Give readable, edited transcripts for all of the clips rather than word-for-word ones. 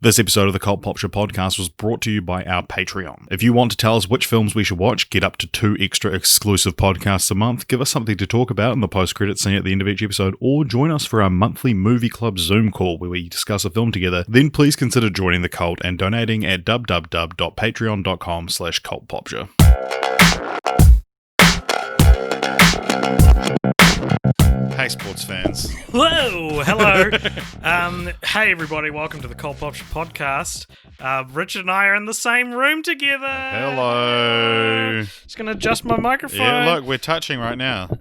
This episode of the Cult Pop Show podcast was brought to you by our Patreon. If you want to tell us which films we should watch, get up to 2 extra exclusive podcasts a month, give us something to talk about in the post-credit scene at the end of each episode, or join us for our monthly movie club Zoom call where we discuss a film together, then please consider joining the cult and donating at www.patreon.com/cultpopshow. Hey, sports fans. Whoa, hello. Hey, everybody, welcome to the Cult Pop Show podcast. Richard and I are in the same room together. Hello. Just going to adjust my microphone. Yeah, look, we're touching right now.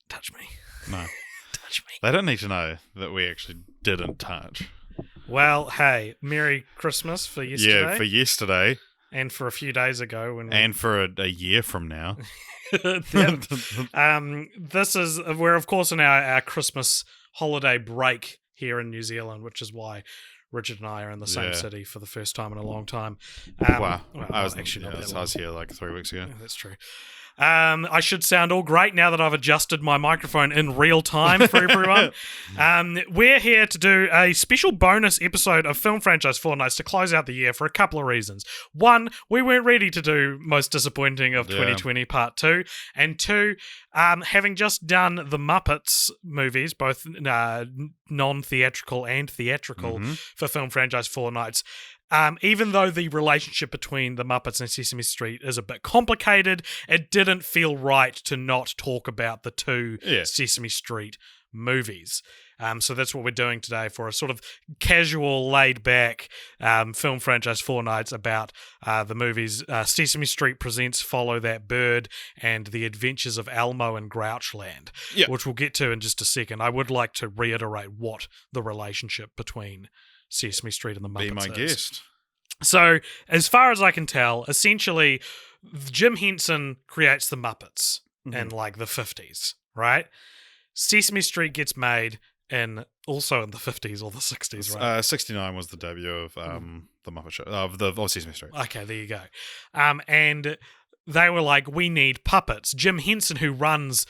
Touch me. No. Touch me. They don't need to know that we actually didn't touch. Well, hey, Merry Christmas for yesterday. Yeah, for yesterday. And for a few days ago. And for a year from now. We're of course in our Christmas holiday break here in New Zealand, which is why Richard and I are in the same city for the first time in a long time. Wow. I was here like 3 weeks ago. Yeah, that's true. I should sound all great now that I've adjusted my microphone in real time for everyone. We're here to do a special bonus episode of Film Franchise Fortnights to close out the year for a couple of reasons. One, we weren't ready to do Most Disappointing of 2020 Part 2. And two, having just done the Muppets movies, both non-theatrical and theatrical for Film Franchise Fortnights, even though the relationship between the Muppets and Sesame Street is a bit complicated, it didn't feel right to not talk about the two Sesame Street movies. So that's what we're doing today for a sort of casual, laid-back Film Franchise Fortnights about the movies Sesame Street Presents Follow That Bird and The Adventures of Elmo and Grouchland, which we'll get to in just a second. I would like to reiterate what the relationship between Sesame Street and the Muppets Be my guest. So, as far as I can tell, essentially, Jim Henson creates the Muppets in like the 50s, right? Sesame Street gets made also in the 50s or the 60s, right? 69 was the debut of the Muppet Show, of Sesame Street. Okay, there you go. And they were like, we need puppets. Jim Henson, who runs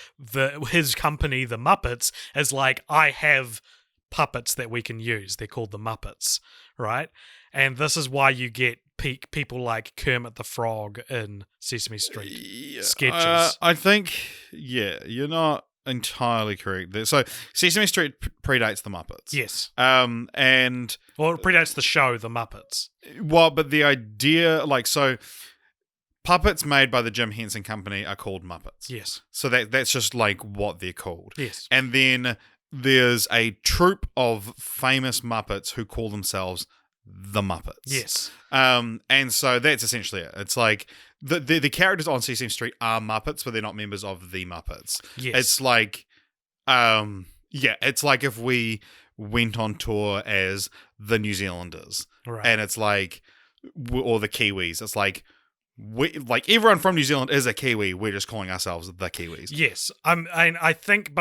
his company, the Muppets, is like, I have puppets that we can use. They're called the Muppets, right? And this is why you get people like Kermit the Frog in Sesame Street sketches. I think, you're not entirely correct there. So Sesame Street predates the Muppets. Yes. Well, it predates the show, the Muppets. Well, but the idea, puppets made by the Jim Henson Company are called Muppets. Yes. So that's just like what they're called. Yes. And then there's a troupe of famous Muppets who call themselves the Muppets. Yes. And so that's essentially it. It's like the characters on Sesame Street are Muppets, but they're not members of the Muppets. Yes. It's like, it's like if we went on tour as the New Zealanders. Right. And it's like, or the Kiwis. It's like, everyone from New Zealand is a Kiwi. We're just calling ourselves the Kiwis. Yes. I think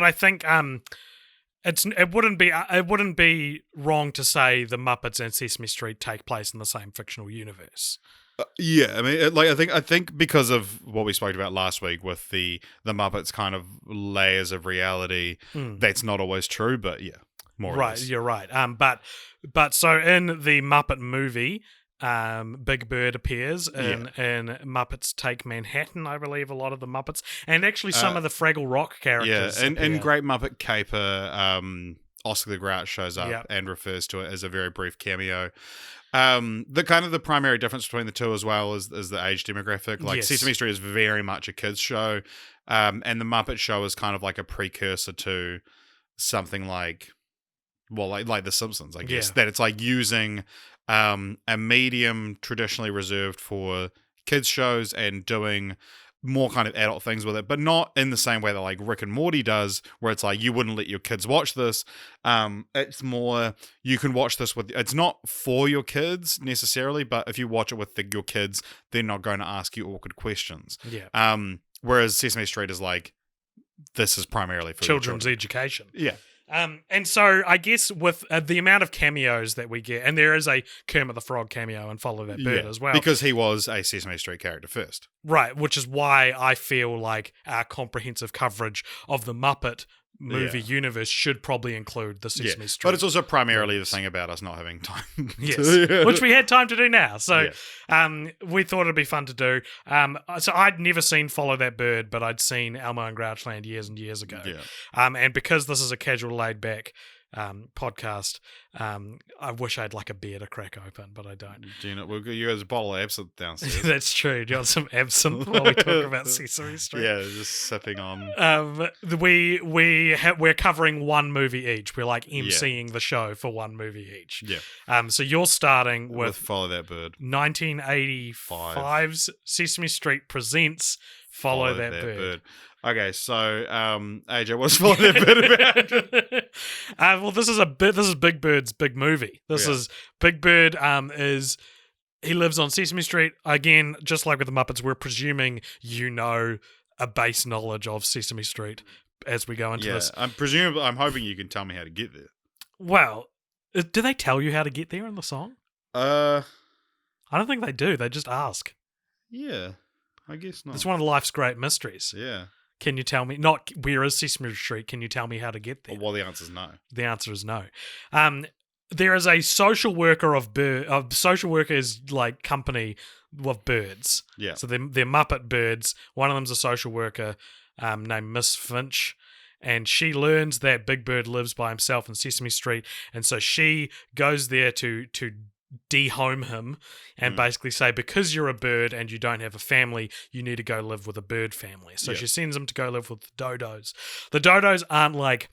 it wouldn't be wrong to say the Muppets and Sesame Street take place in the same fictional universe. I think because of what we spoke about last week with the Muppets kind of layers of reality, that's not always true, but more or less. Right, you're right. But so in the Muppet movie, Big Bird appears in Muppets Take Manhattan, I believe, a lot of the Muppets, and actually some of the Fraggle Rock characters. Yeah, and Great Muppet Caper, Oscar the Grouch shows up and refers to it as a very brief cameo. The primary difference between the two as well is the age demographic. Sesame Street is very much a kids show, and the Muppet Show is kind of like a precursor to something like The Simpsons, I guess. That it's like using a medium traditionally reserved for kids shows and doing more kind of adult things with it, but not in the same way that like Rick and Morty does, where it's like you wouldn't let your kids watch this. It's more you can watch this with. It's not for your kids necessarily, but if you watch it with your kids, they're not going to ask you awkward questions. Yeah. Whereas Sesame Street is like, this is primarily for children's education. Yeah. And so I guess with the amount of cameos that we get, and there is a Kermit the Frog cameo and Follow That Bird as well. Because he was a Sesame Street character first. Right, which is why I feel like our comprehensive coverage of the Muppet movie universe should probably include the Sesame Street. But it's also primarily the thing about us not having time. Yes, which we had time to do now. So we thought it'd be fun to do. So I'd never seen Follow That Bird, but I'd seen Elmo and Grouchland years and years ago. Yeah. And because this is a casual, laid-back podcast, I wish I had like a beer to crack open, but I don't. Do you know, you guys a bottle of absinthe downstairs. That's true. Do you want some absinthe while we talk about Sesame Street? Yeah, just sipping on. We're covering one movie each. We're like emceeing the show for one movie each. Yeah. So you're starting with Follow That Bird. 1985's Sesame Street presents Follow That Bird. Okay, so AJ, what's Follow That Bird about? Well, this is Big Bird's big movie. This is Big Bird. He lives on Sesame Street again, just like with the Muppets. We're presuming a base knowledge of Sesame Street as we go into this. I'm hoping you can tell me how to get there. Well, do they tell you how to get there in the song? I don't think they do. They just ask. Yeah, I guess not. It's one of life's great mysteries. Yeah. Can you tell me, not where is Sesame Street, can you tell me how to get there? Well, the answer is no. The answer is no. There is a social worker social workers like company of birds. Yeah. So they're Muppet birds. One of them's a social worker named Miss Finch. And she learns that Big Bird lives by himself in Sesame Street. And so she goes there to de-home him and basically say, because you're a bird and you don't have a family, you need to go live with a bird family. So she sends him to go live with the dodos. The dodos aren't like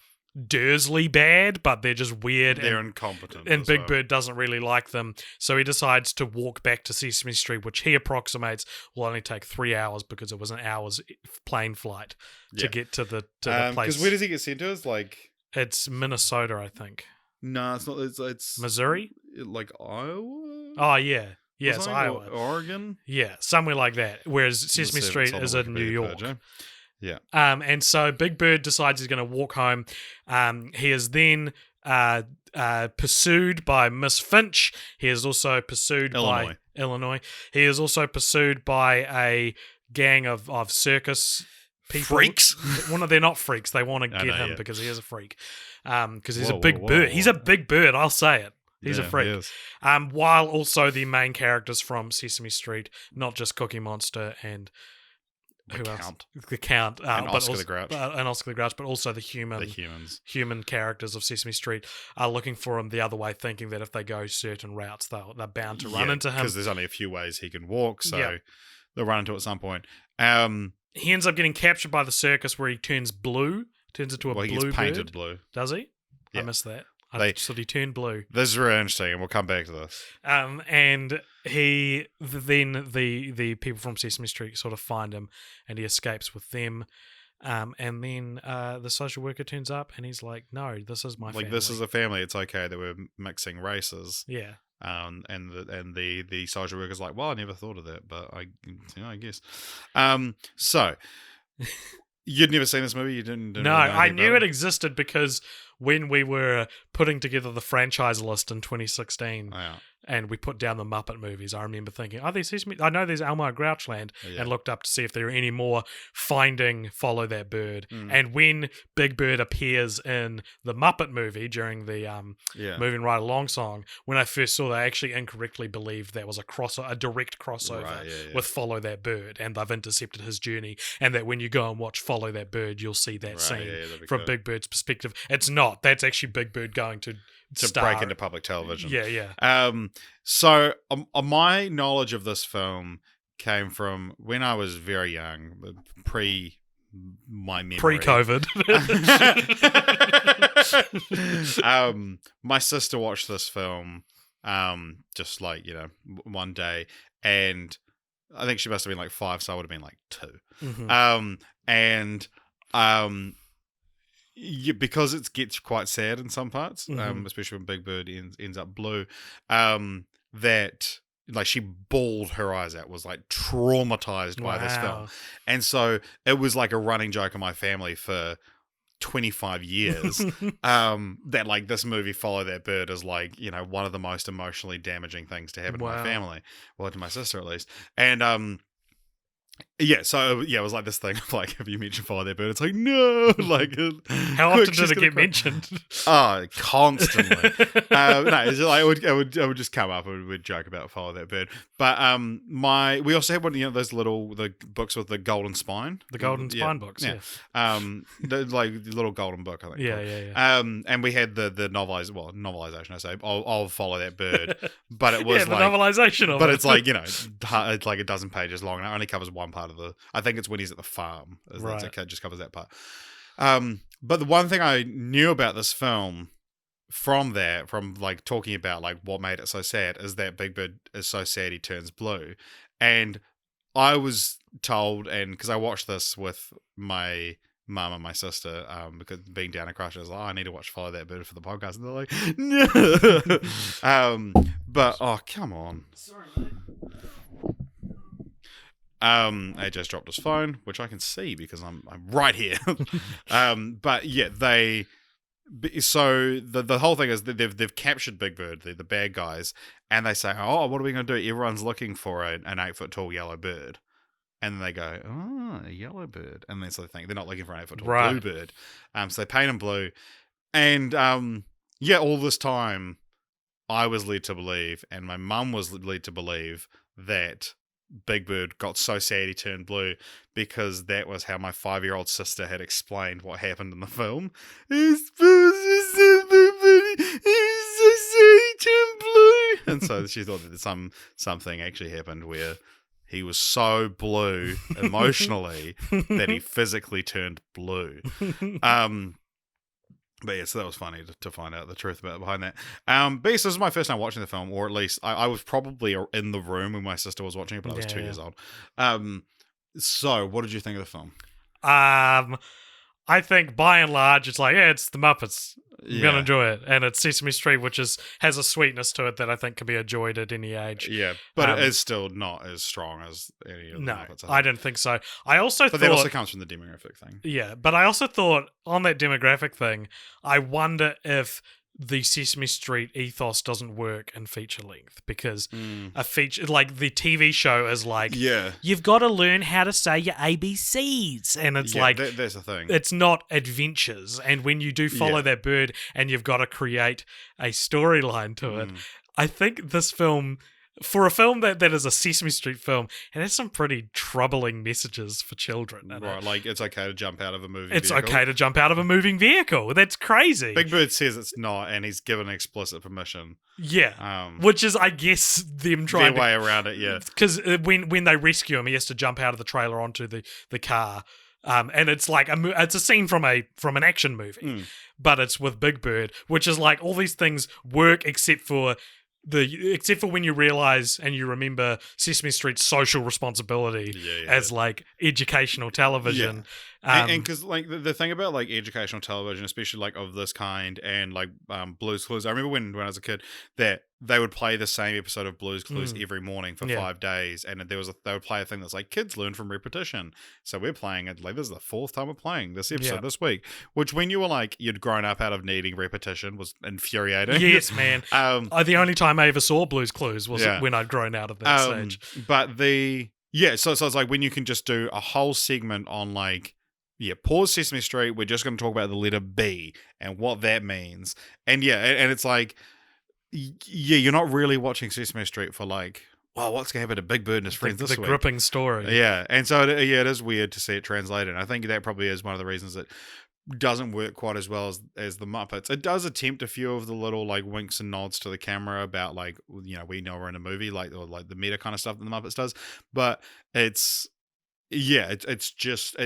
Dursley bad, but they're just weird. They're incompetent. And Big Bird doesn't really like them. So he decides to walk back to Sesame Street, which he approximates will only take 3 hours because it was an hour's plane flight to get to the place. Because where does he get sent to? It's Minnesota, I think. No, it's not. It's Missouri? Like Iowa? Oh, yeah. Yeah, it's Iowa. Oregon? Yeah, somewhere like that. Whereas Sesame Street is in New York. Yeah. And so Big Bird decides he's going to walk home. He is then pursued by Miss Finch. He is also pursued by Illinois. He is also pursued by a gang of circus people. Freaks? Well, no, they're not freaks. They want to get him because he is a freak. Because he's a big bird. He's a big bird, I'll say it. He's a freak. He is. While also the main characters from Sesame Street, not just Cookie Monster and who else? The Count. And Oscar the Grouch. And Oscar the Grouch, but also the human characters of Sesame Street are looking for him the other way, thinking that if they go certain routes, they're bound to run into him. Because there's only a few ways he can walk, so they'll run into it at some point. He ends up getting captured by the circus where he turns blue. Turns into a blue bird. He gets painted blue. Does he? Yeah. I missed that. I thought he turned blue. This is really interesting, and we'll come back to this. And the people from Sesame Street sort of find him, and he escapes with them. And then the social worker turns up, and he's like, "No, this is my family. This is a family. It's okay that we're mixing races." Yeah. And the social worker's like, "Well, I never thought of that, but I guess." So. You'd never seen this movie? You didn't no, I knew it existed because when we were putting together the franchise list in 2016 and we put down the Muppet movies, I remember thinking, I know there's Elmo and Grouchland, and looked up to see if there were any more, finding Follow That Bird. And when Big Bird appears in the Muppet movie during the Moving Right Along song, when I first saw that, I actually incorrectly believed that was a direct crossover with Follow That Bird, and they've intercepted his journey, and that when you go and watch Follow That Bird, you'll see that scene from Big Bird's perspective. It's not. That's actually Big Bird going to break into public television. Yeah. So my knowledge of this film came from when I was very young, my memory. Pre-COVID. My sister watched this film just one day, and I think she must have been like 5, so I would have been like 2. Because it gets quite sad in some parts, especially when Big Bird ends up blue, that she bawled her eyes out, was like traumatized by this film. And so it was like a running joke in my family for 25 years that this movie Follow That Bird is one of the most emotionally damaging things to happen to my family, well, to my sister at least. And Yeah, so it was like this thing of like, have you mentioned Follow That Bird? It's like, no, like how often did it get mentioned? Oh, constantly. No, it's just like it would just come up and we'd joke about Follow That Bird. But we also had one, those the books with the golden spine, the golden spine books, yeah. The little golden book, I think. Yeah. And we had the novelization, I say, of Follow That Bird, but it was the novelization of it. But it's like it's like a dozen pages long and it only covers one part of I think it's when he's at the farm. Right. It just covers that part. But the one thing I knew about this film from like talking about like what made it so sad is that Big Bird is so sad he turns blue. And I was told, and because I watched this with my mum and my sister, because being down in Crush, I was like, I need to watch Follow That Bird for the podcast. And they're like, no. But come on. Sorry, mate. AJ's dropped his phone, which I can see because I'm right here. But yeah, so the whole thing is that they've captured Big Bird, the bad guys, and they say, oh, what are we going to do? Everyone's looking for an 8-foot tall yellow bird. And then they go, oh, a yellow bird. And then so they think they're not looking for an 8-foot tall blue bird. So they paint him blue. And all this time I was led to believe, and my mum was led to believe, that Big Bird got so sad he turned blue because that was how my 5-year-old sister had explained what happened in the film. He's so sad he turned blue. And so she thought that something actually happened where he was so blue emotionally that he physically turned blue. But yeah, so that was funny to find out the truth behind that. But yes, this was my first time watching the film, or at least I was probably in the room when my sister was watching it, but I was 2 years old. So what did you think of the film? I think by and large, it's like, it's the Muppets. I'm going to enjoy it. And it's Sesame Street, which has a sweetness to it that I think can be enjoyed at any age. Yeah, but it is still not as strong as any of the Muppets. I didn't think so. But that also comes from the demographic thing. Yeah, but I also thought on that demographic thing, I wonder if the Sesame Street ethos doesn't work in feature length, because a feature like the TV show is like, you've got to learn how to say your ABCs, and it's like that's the thing. It's not adventures, and when you do Follow That Bird, and you've got to create a storyline to it, I think this film, for a film that is a Sesame Street film, it has some pretty troubling messages for children. Right, like it's okay to jump out of a moving vehicle. It's okay to jump out of a moving vehicle. That's crazy. Big Bird says it's not, and he's given explicit permission. Yeah, which is, I guess, them trying their way around it, because when they rescue him, he has to jump out of the trailer onto the car. And it's like it's a scene from an action movie, but it's with Big Bird, which is like all these things work except for when you realize and you remember Sesame Street's social responsibility as like educational television. And because like the thing about like educational television, especially like of this kind, and like Blue's Clues, I remember when I was a kid that they would play the same episode of Blue's Clues every morning for 5 days, and they would play a thing that's like kids learn from repetition. So we're playing it like this is the 4th time we're playing this episode this week, which when you were like you'd grown up out of needing repetition was infuriating. Yes, man. The only time I ever saw Blue's Clues was when I'd grown out of that stage. But so it's like when you can just do a whole segment on like, pause Sesame Street, we're just going to talk about the letter B and what that means. And and it's like, you're not really watching Sesame Street for like, wow, what's going to happen to Big Bird and his friends this week? The gripping story. Yeah, and so it is weird to see it translated. I think that probably is one of the reasons it doesn't work quite as well as the Muppets. It does attempt a few of the little like winks and nods to the camera about like, we know we're in a movie, like, or like the meta kind of stuff that the Muppets does, but it's just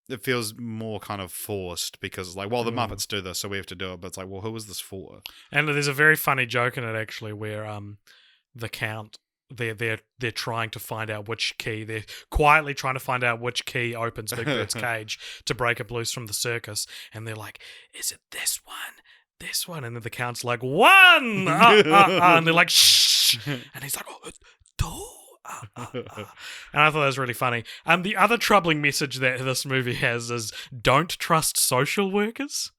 it feels more kind of forced because it's like, well, the Muppets do this, so we have to do it. But it's like, well, who is this for? And there's a very funny joke in it actually, where the Count, they're trying to find out which key. They're quietly trying to find out which key opens Big Bird's cage to break it loose from the circus. And they're like, is it this one? This one? And then the Count's like, 1! And they're like, shh! And he's like, oh, 2! And I thought that was really funny. The other troubling message that this movie has is don't trust social workers,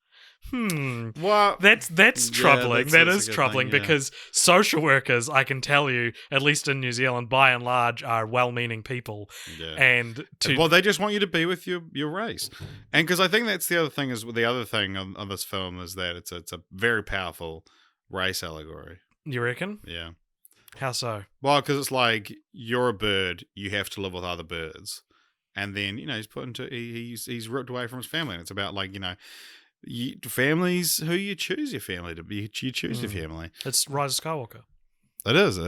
Well, that's troubling. That is troubling thing, because social workers, I can tell you, at least in New Zealand, by and large, are well-meaning people. Yeah. And they just want you to be with your race, and because I think that's the other thing on this film is that it's a very powerful race allegory. You reckon? Yeah. How so? Well, because it's like you're a bird, you have to live with other birds, and then he's put into he's ripped away from his family, and it's about like families who you choose your family to be. You choose your family. It's Rise of Skywalker. It is. At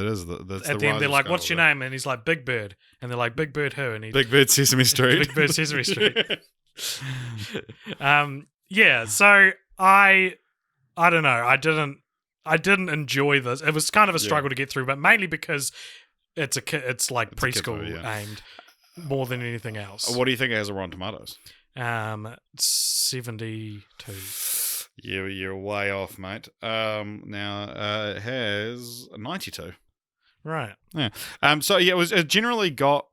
the end, they're like, "What's your name?" And he's like, "Big Bird." And they're like, "Big Bird who?" And he's Big Bird Sesame Street. Big Bird Sesame Street. Yeah. So I don't know. I didn't enjoy this. It was kind of a struggle to get through, but mainly because it's like preschool aimed more than anything else. What do you think it has a Rotten Tomatoes? 72. You're way off, mate. Now it has 92. Right. Yeah. It generally got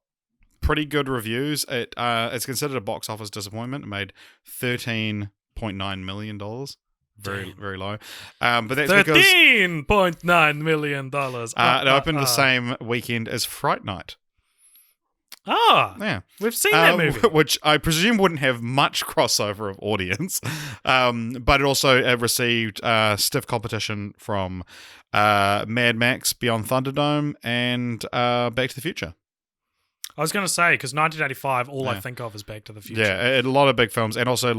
pretty good reviews. It's considered a box office disappointment. It made $13.9 million. Very, very low. But that's because $13.9 million. It opened the same weekend as Fright Night. Yeah. We've seen that movie. Which I presume wouldn't have much crossover of audience. But it also received stiff competition from Mad Max Beyond Thunderdome and Back to the Future. I was going to say, because 1985, all I think of is Back to the Future. Yeah, a lot of big films. And also,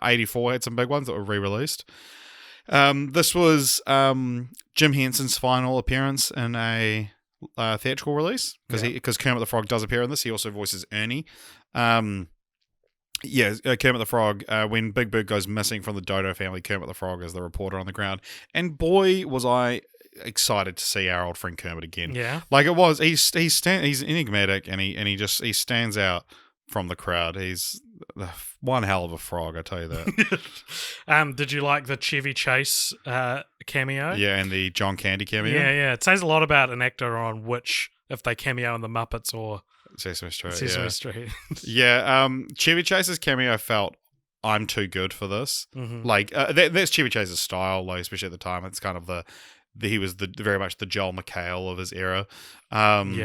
84 had some big ones that were re-released. This was Jim Henson's final appearance in a theatrical release, because Kermit the Frog does appear in this. He also voices Ernie. Kermit the Frog, when Big Bird goes missing from the Dodo family, Kermit the Frog is the reporter on the ground. And boy, was I excited to see our old friend Kermit again. Yeah. Like it was, he's enigmatic and he stands out from the crowd. He's one hell of a frog, I tell you that. Did you like the Chevy Chase cameo? Yeah, and the John Candy cameo. Yeah. It says a lot about an actor on if they cameo in the Muppets or Sesame Street. Street. Yeah, Chevy Chase's cameo felt, I'm too good for this. Mm-hmm. Like that's Chevy Chase's style, like especially at the time. It's kind of he was very much the Joel McHale of his era. And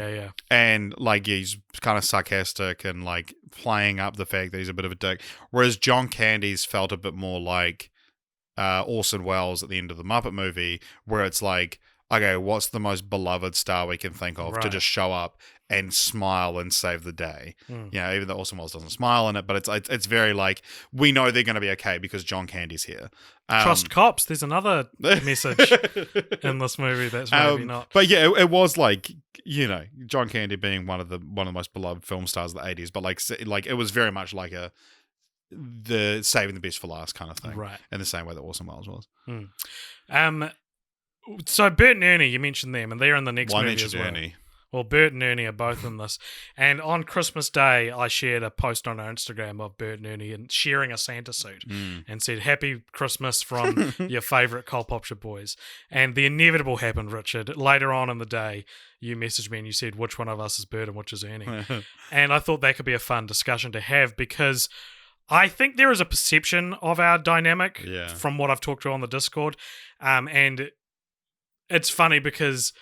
he's kind of sarcastic and like playing up the fact that he's a bit of a dick. Whereas John Candy's felt a bit more like Orson Welles at the end of the Muppet movie, where it's like, okay, what's the most beloved star we can think of to just show up and smile and save the day? Even though Orson Welles doesn't smile in it, but it's very like, we know they're going to be okay because John Candy's here. Trust cops. There's another message in this movie that's maybe not. But yeah, it was like, John Candy being one of the most beloved film stars of the 80s, but like it was very much like the saving the best for last kind of thing, right? In the same way that Orson Welles was. So Bert and Ernie, you mentioned them, and they're in the next movie as well. Ernie. Well, Bert and Ernie are both in this. And on Christmas Day, I shared a post on our Instagram of Bert and Ernie and sharing a Santa suit and said, "Happy Christmas from your favourite Colpopshire boys." And the inevitable happened, Richard. Later on in the day, you messaged me and you said, which one of us is Bert and which is Ernie? And I thought that could be a fun discussion to have, because I think there is a perception of our dynamic from what I've talked to on the Discord. And it's funny because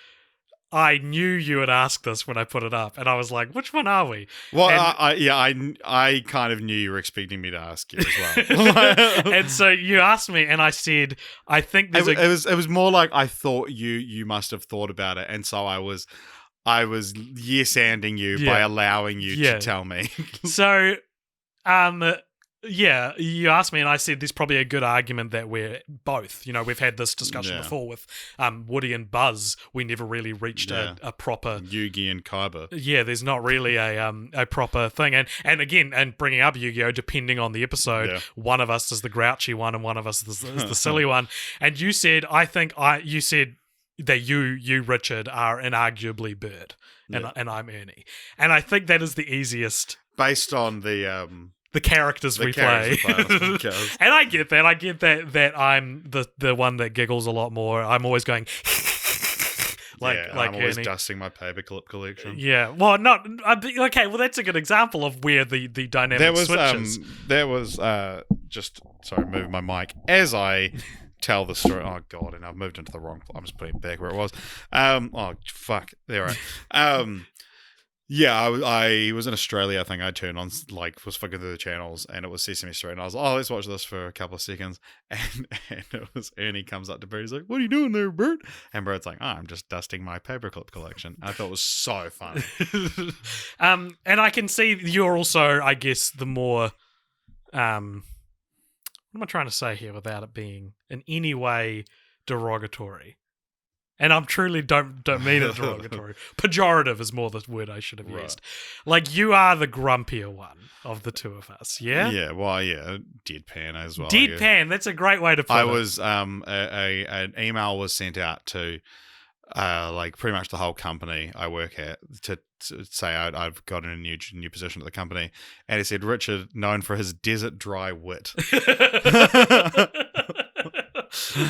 I knew you would ask this when I put it up, and I was like, which one are we? Well, I kind of knew you were expecting me to ask you as well. And so you asked me, and I said, I think there's it was more like I thought you must have thought about it, and so I was yes-anding you by allowing you to tell me. So, yeah, you asked me, and I said there's probably a good argument that we're both. We've had this discussion before with Woody and Buzz. We never really reached a proper Yugi and Kaiba. Yeah, there's not really a proper thing. And again, and bringing up Yu-Gi-Oh, depending on the episode, one of us is the grouchy one, and one of us is the silly one. And you said, you said that you Richard are inarguably Bird, and I'm Ernie. And I think that is the easiest based on the characters we play. And I get that. I get that I'm the one that giggles a lot more. I'm always going I'm always Ernie. dusting my paperclip collection. Yeah, well, not okay. Well, that's a good example of where the dynamic switches. There was just sorry, moving my mic as I tell the story. Oh god, and I've moved into the wrong. I'm just putting it back where it was. Oh fuck, there. Right. Yeah, I was in Australia. I think I turned on, was flicking through the channels, and it was Sesame Street, and I was like, oh, let's watch this for a couple of seconds, and it was Ernie comes up to Bert. He's like, what are you doing there, Bert? And Bert's like, oh, I'm just dusting my paperclip collection. I thought it was so funny. And I can see you're also, I guess, the more, what am I trying to say here without it being in any way derogatory? And I'm truly don't mean it derogatory. Pejorative is more the word I should have used. Like, you are the grumpier one of the two of us, yeah? Yeah, well, yeah, deadpan as well. Deadpan, that's a great way to put it. I was, an email was sent out to, pretty much the whole company I work at to say I've got a new position at the company. And it said, Richard, known for his desert dry wit.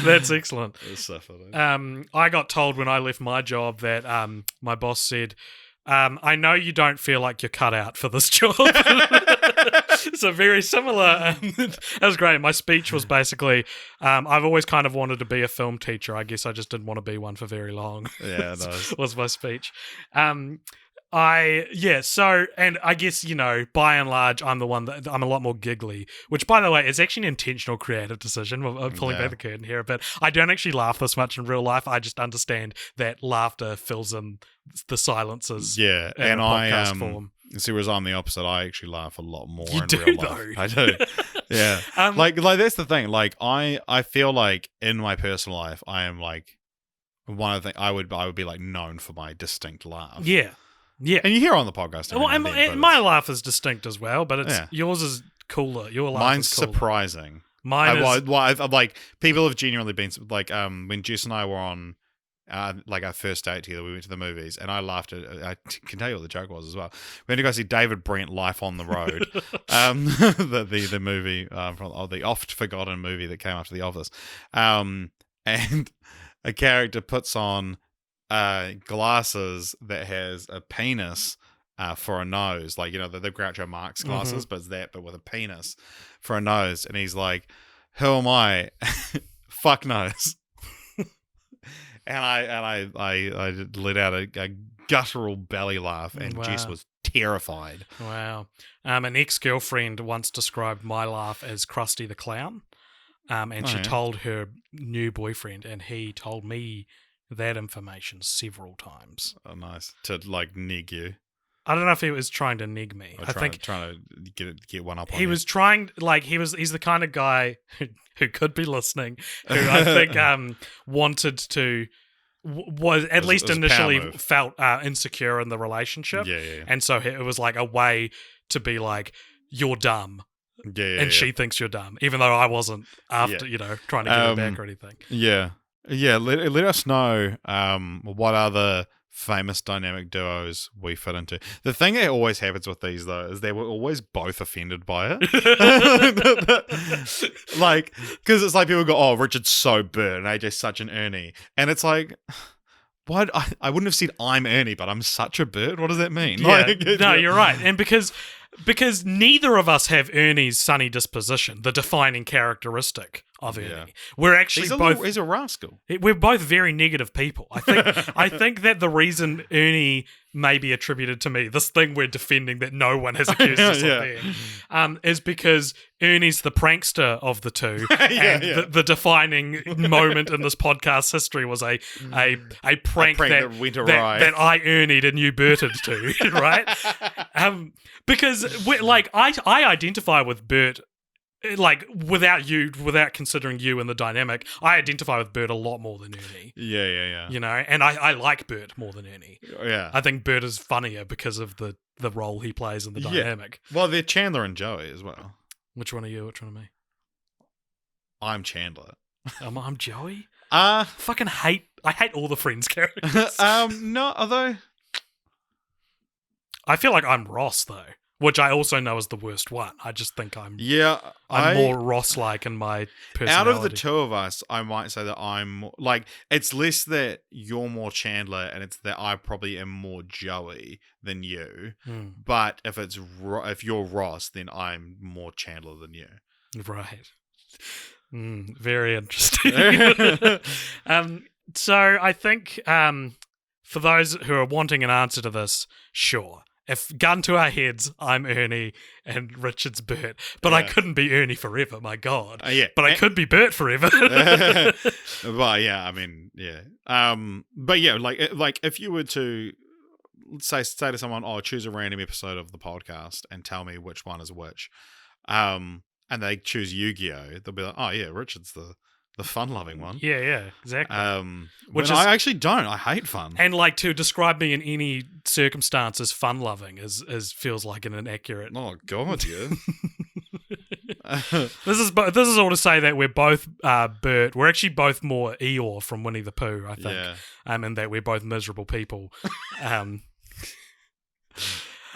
That's excellent. So funny. I got told when I left my job that my boss said, I know you don't feel like you're cut out for this job. So very similar. That was great. My speech was basically, I've always kind of wanted to be a film teacher. I guess I just didn't want to be one for very long. Yeah, nice. Was my speech. And I guess, by and large, I'm the one that I'm a lot more giggly, which, by the way, is actually an intentional creative decision. I'm pulling back the curtain here, but I don't actually laugh this much in real life. I just understand that laughter fills in the silences. Yeah, and I form. See, whereas I'm the opposite. I actually laugh a lot more in real life. I do. Yeah. Like that's the thing. Like I feel like in my personal life, I am like one of the things I would be like known for my distinct laugh. Yeah. Yeah, and you hear on the podcast. Well, and my laugh is distinct as well, but yours is cooler. Your laugh Mine's is cooler. Surprising. Mine is... like, people have genuinely been, like, when Jess and I were on, our first date together, we went to the movies, and I laughed at, I can tell you what the joke was as well. We went to go see David Brent, Life on the Road, the movie, from the oft-forgotten movie that came after The Office, and a character puts on glasses that has a penis for a nose, like, the Groucho Marx glasses, but it's that, but with a penis for a nose, and he's like, who am I? Fuck knows. and I let out a guttural belly laugh, and Jess was terrified. Wow. An ex-girlfriend once described my laugh as Krusty the Clown, and she told her new boyfriend, and he told me that information several times. Oh, nice. To, like, nig you. I don't know if he was trying to nig me. I think trying to get one up on he you. Was trying, like, he's the kind of guy who could be listening, who I think wanted to, was at least initially felt insecure in the relationship. Yeah. And so it was like a way to be like, you're dumb. Yeah. She thinks you're dumb, even though I wasn't after, trying to get her back or anything. Yeah. Yeah, let us know what other famous dynamic duos we fit into. The thing that always happens with these, though, is they were always both offended by it. Like, because it's like people go, oh, Richard's so Bert and AJ's such an Ernie. And it's like, what? I wouldn't have said I'm Ernie, but I'm such a Bert? What does that mean? Yeah, no, you're right. And because neither of us have Ernie's sunny disposition, the defining characteristic of Ernie. Yeah. We're actually he's a rascal. We're both very negative people. I think that the reason Ernie may be attributed to me, this thing we're defending that no one has accused us of being, is because Ernie's the prankster of the two, the defining moment in this podcast's history was a prank that went awry, that I Ernied and you Berted to, right? Because I identify with Bert. Like, without considering you and the dynamic, I identify with Bert a lot more than Ernie. Yeah. And I like Bert more than Ernie. Yeah. I think Bert is funnier because of the role he plays in the dynamic. Well, they're Chandler and Joey as well. Which one are you? Which one am I? I'm Chandler. I'm Joey? I hate all the Friends characters. No, although... I feel like I'm Ross, though. which I also know is the worst one. I just think I'm I'm more Ross-like in my personality. Out of the two of us, I might say that I'm like, it's less that you're more Chandler and it's that I probably am more Joey than you. But if you're Ross, then I'm more Chandler than you. Right. Very interesting. So I think for those who are wanting an answer to this, sure. If gun to our heads, I'm Ernie and Richard's Bert. But I couldn't be Ernie forever, my God. But I could be Bert forever. Well, yeah, I mean, yeah. But yeah, like if you were to say to someone, oh, choose a random episode of the podcast and tell me which one is which, and they choose Yu-Gi-Oh, they'll be like, oh yeah, Richard's the fun-loving one. Yeah, exactly. Which I actually don't. I hate fun. And like to describe me in any circumstance as fun-loving is feels like an inaccurate. Oh God, yeah. This is all to say that we're both Bert. We're actually both more Eeyore from Winnie the Pooh, I think. Yeah. And that we're both miserable people.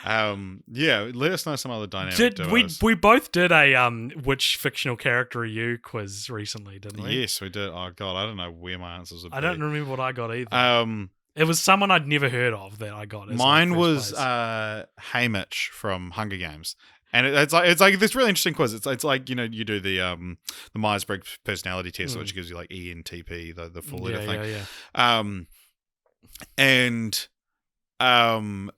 Yeah, let us know some other dynamic duos. We both did a which fictional character are you quiz recently, didn't we? Yes, we did. Oh God, I don't know where my answers would be. I don't remember what I got either. It was someone I'd never heard of that I got. Mine was Haymitch from Hunger Games. And it's like this really interesting quiz. It's like, you know, you do the Myers-Briggs personality test, which gives you like ENTP, the full letter thing.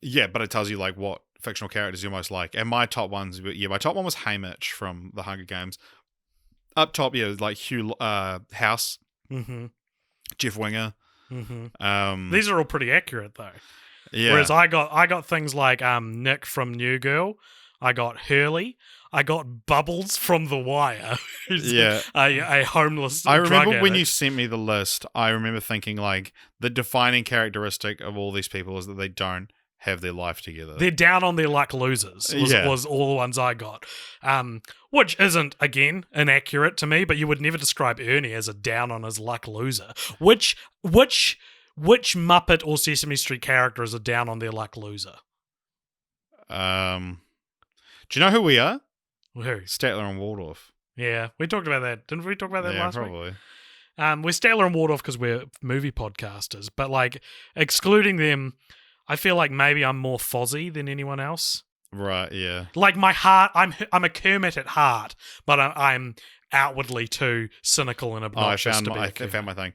Yeah. But it tells you like what fictional characters you're most like. And my top one was Haymitch from the Hunger Games. Up top, like Hugh House, Jeff Winger. These are all pretty accurate though. Yeah. Whereas I got things like Nick from New Girl. I got Hurley. I got Bubbles from The Wire. Who's a homeless I remember drug when addict. you sent me the list, I remember thinking like the defining characteristic of all these people is that they don't have their life together. They're down on their luck losers was all the ones I got. Which isn't, again, inaccurate to me, but you would never describe Ernie as a down on his luck loser. Which Muppet or Sesame Street character is a down on their luck loser? Do you know who we are? Who? Statler and Waldorf. Yeah, we talked about that. Didn't we talk about that last probably. week? We're Statler and Waldorf because we're movie podcasters, but like excluding them, I feel like maybe I'm more Fozzie than anyone else. Right, yeah. Like my heart, I'm a Kermit at heart, but I'm outwardly too cynical and obnoxious to be a Kermit. I found my thing.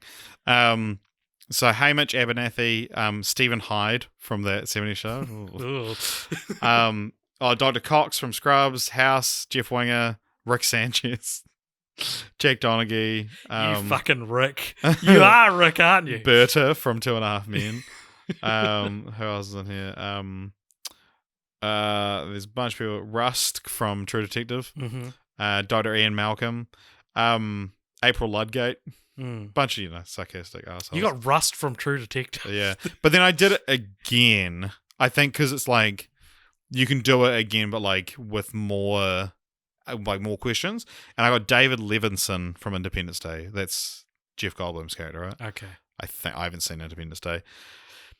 So Haymitch Abernathy, Stephen Hyde from that 70s show. Dr. Cox from Scrubs, House, Jeff Winger, Rick Sanchez, Jack Donaghy. You fucking Rick. You are Rick, aren't you? Berta from 2.5 Men. Who else is in here? There's a bunch of people. Rust from True Detective. Dr. Ian Malcolm. April Ludgate. Bunch of, sarcastic assholes. You got Rust from True Detective. Yeah. But then I did it again. I think because it's like, you can do it again, but like with more questions. And I got David Levinson from Independence Day. That's Jeff Goldblum's character, right? Okay. I haven't seen Independence Day.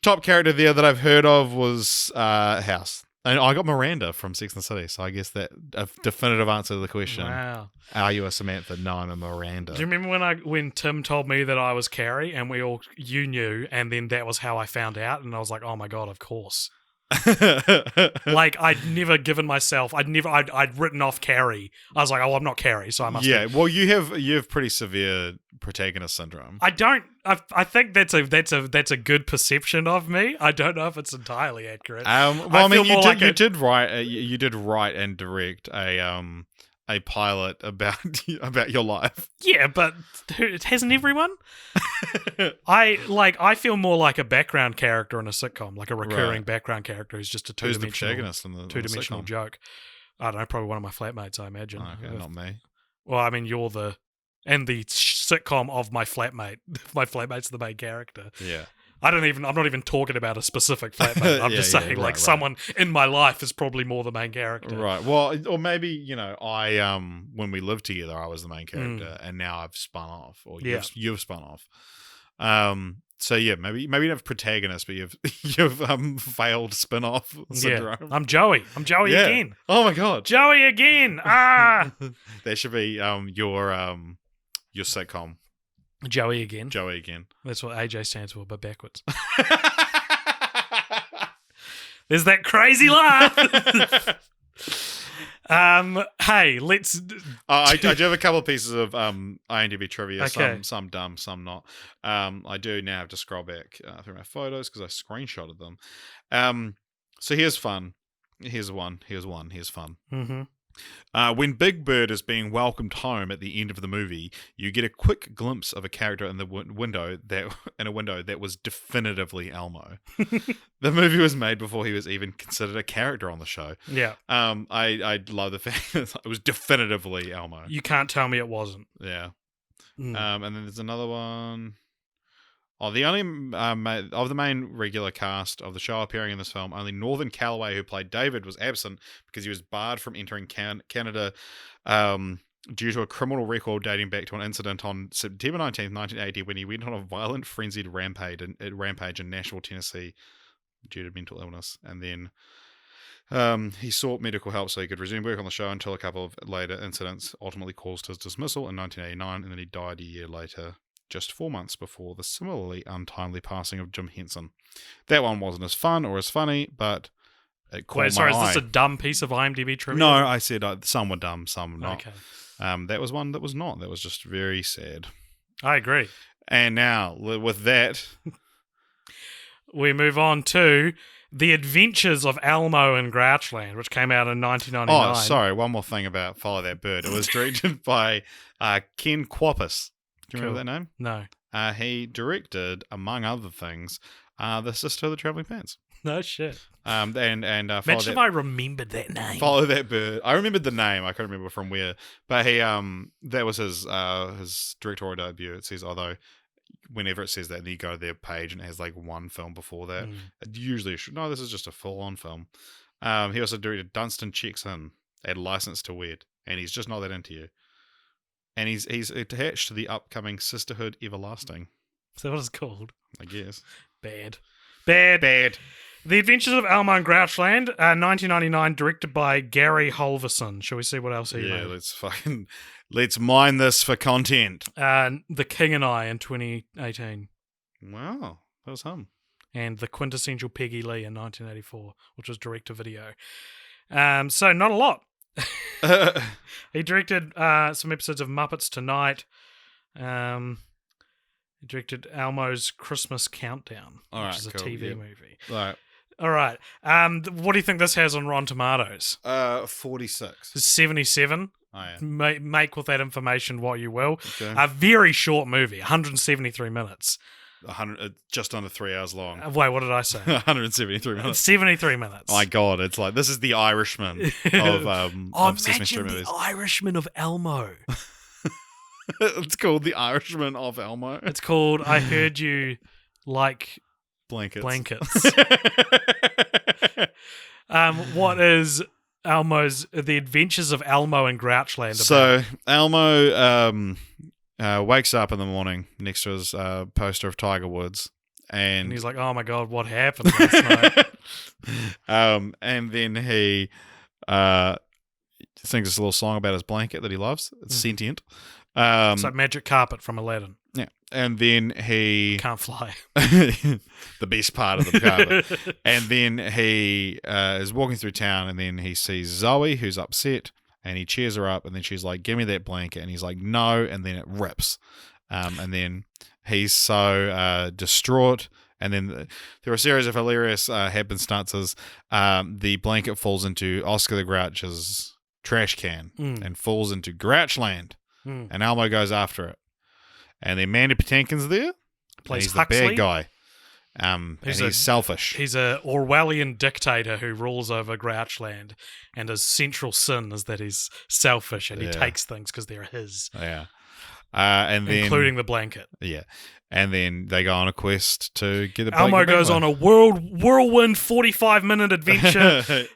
Top character there that I've heard of was House. And I got Miranda from Sex and the City, so I guess that a definitive answer to the question. Wow. Are you a Samantha? No, I'm a Miranda. Do you remember when Tim told me that I was Carrie and you knew, and then that was how I found out, and I was like, oh my God, of course. Like I'd never given myself. I'd written off Carrie. I was like, oh, I'm not Carrie, so I must. Yeah, well, you have pretty severe protagonist syndrome. I don't. I think that's a good perception of me. I don't know if it's entirely accurate. Well, I mean, you did write and direct a pilot about your life. Yeah, but hasn't everyone? I feel more like a background character in a sitcom, like a recurring background character who's just a two-dimensional joke. I don't know, probably one of my flatmates, I imagine. Oh, okay, not me. Well, I mean, you're the sitcom of my flatmate. My flatmate's the main character. Yeah. I'm not even talking about a specific flatmate. I'm just saying, someone in my life is probably more the main character. Right. Well, or maybe, I when we lived together, I was the main character, and now I've spun off, or you've spun off. So yeah, maybe you don't have protagonist, but you've failed spin-off syndrome. Yeah. I'm Joey again. Oh my god, Joey again. Ah, that should be your sitcom. Joey again. Joey again. That's what AJ stands for, but backwards. There's that crazy laugh. Hey, let's. I do have a couple of pieces of IMDb trivia. Okay. Some dumb, some not. I do now have to scroll back through my photos because I screenshotted them. So here's fun. Here's one. Here's fun. Mm-hmm. When Big Bird is being welcomed home at the end of the movie, you get a quick glimpse of a character in the window that was definitively Elmo. The movie was made before he was even considered a character on the show. Yeah. I love the fact that it was definitively Elmo. You can't tell me it wasn't. Yeah. Mm. And then there's another one. Oh, the only of the main regular cast of the show appearing in this film, only Northern Calloway, who played David, was absent because he was barred from entering Canada due to a criminal record dating back to an incident on September 19th, 1980, when he went on a violent, frenzied rampage in Nashville, Tennessee, due to mental illness. And then he sought medical help so he could resume work on the show until a couple of later incidents ultimately caused his dismissal in 1989, and then he died a year later, just 4 months before the similarly untimely passing of Jim Henson. That one wasn't as fun or as funny, but it caught my eye. Is this a dumb piece of IMDb trivia? No, I said some were dumb, some were not. Okay. That was one that was not. That was just very sad. I agree. And now, with that... we move on to The Adventures of Elmo and Grouchland, which came out in 1999. Oh, sorry, one more thing about Follow That Bird. It was directed by Ken Kwapis. Do you remember that name? No. He directed, among other things, The Sister of the Traveling Pants. No shit. Imagine if I remembered that name. Follow That Bird. I remembered the name. I couldn't remember from where. But he that was his directorial debut. It says, although whenever it says that, then you go to their page and it has like one film before that. It usually should. No, this is just a full-on film. He also directed Dunstan Checks In and License to Wed, and he's just not that into you. And he's attached to the upcoming Sisterhood Everlasting. So what is it called? I guess. Bad. The Adventures of Elmo and Grouchland, 1999, directed by Gary Halvorson. Shall we see what else he made? Yeah, let's mine this for content. The King and I in 2018. Wow, that was him. And The Quintessential Peggy Lee in 1984, which was direct-to-video. So not a lot. He directed some episodes of Muppets Tonight. He directed Elmo's Christmas Countdown, which is a TV movie. All right. What do you think this has on Rotten Tomatoes? 46. 77. Oh, yeah. Make with that information what you will. Okay. A very short movie, 173 minutes. Just under 3 hours long. Wait, what did I say? 173 minutes. 73 minutes. Oh my God, it's like this is the Irishman of Sesame Street movies. The Irishman of Elmo. It's called the Irishman of Elmo. It's called I Heard You Like Blankets. What is The Adventures of Elmo and Grouchland about? So Elmo wakes up in the morning next to his poster of Tiger Woods, and he's like, "Oh my God, what happened last night?" And then he sings this little song about his blanket that he loves. It's sentient. It's like magic carpet from Aladdin. Yeah, and then he can't fly. The best part of the carpet. And then he is walking through town, and then he sees Zoe, who's upset. And he cheers her up, and then she's like, "Give me that blanket." And he's like, "No," and then it rips. And then he's so distraught. And then there are a series of hilarious happenstances. The blanket falls into Oscar the Grouch's trash can and falls into Grouchland. And Elmo goes after it. And then Mandy Patinkin's there. He's the bad guy. And he's selfish. He's a Orwellian dictator who rules over Grouchland, and his central sin is that he's selfish and he takes things because they're his. Yeah. And then, including the blanket. Yeah. And then they go on a quest to get the Elmo goes on a whirlwind 45-minute adventure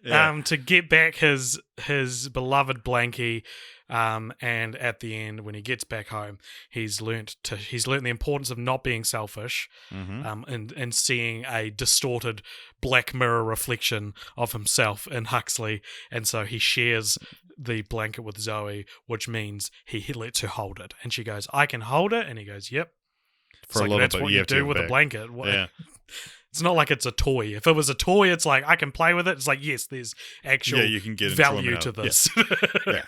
to get back his beloved Blanky. And at the end, when he gets back home, he's learnt the importance of not being selfish, and seeing a distorted Black Mirror reflection of himself in Huxley, and so he shares the blanket with Zoe, which means he lets her hold it, and she goes, "I can hold it," and he goes, "Yep." For a little that's bit, what you do with a blanket. Yeah. It's not like it's a toy. If it was a toy, it's like, I can play with it. It's like, yes, there's actual you can get value to this. Yeah.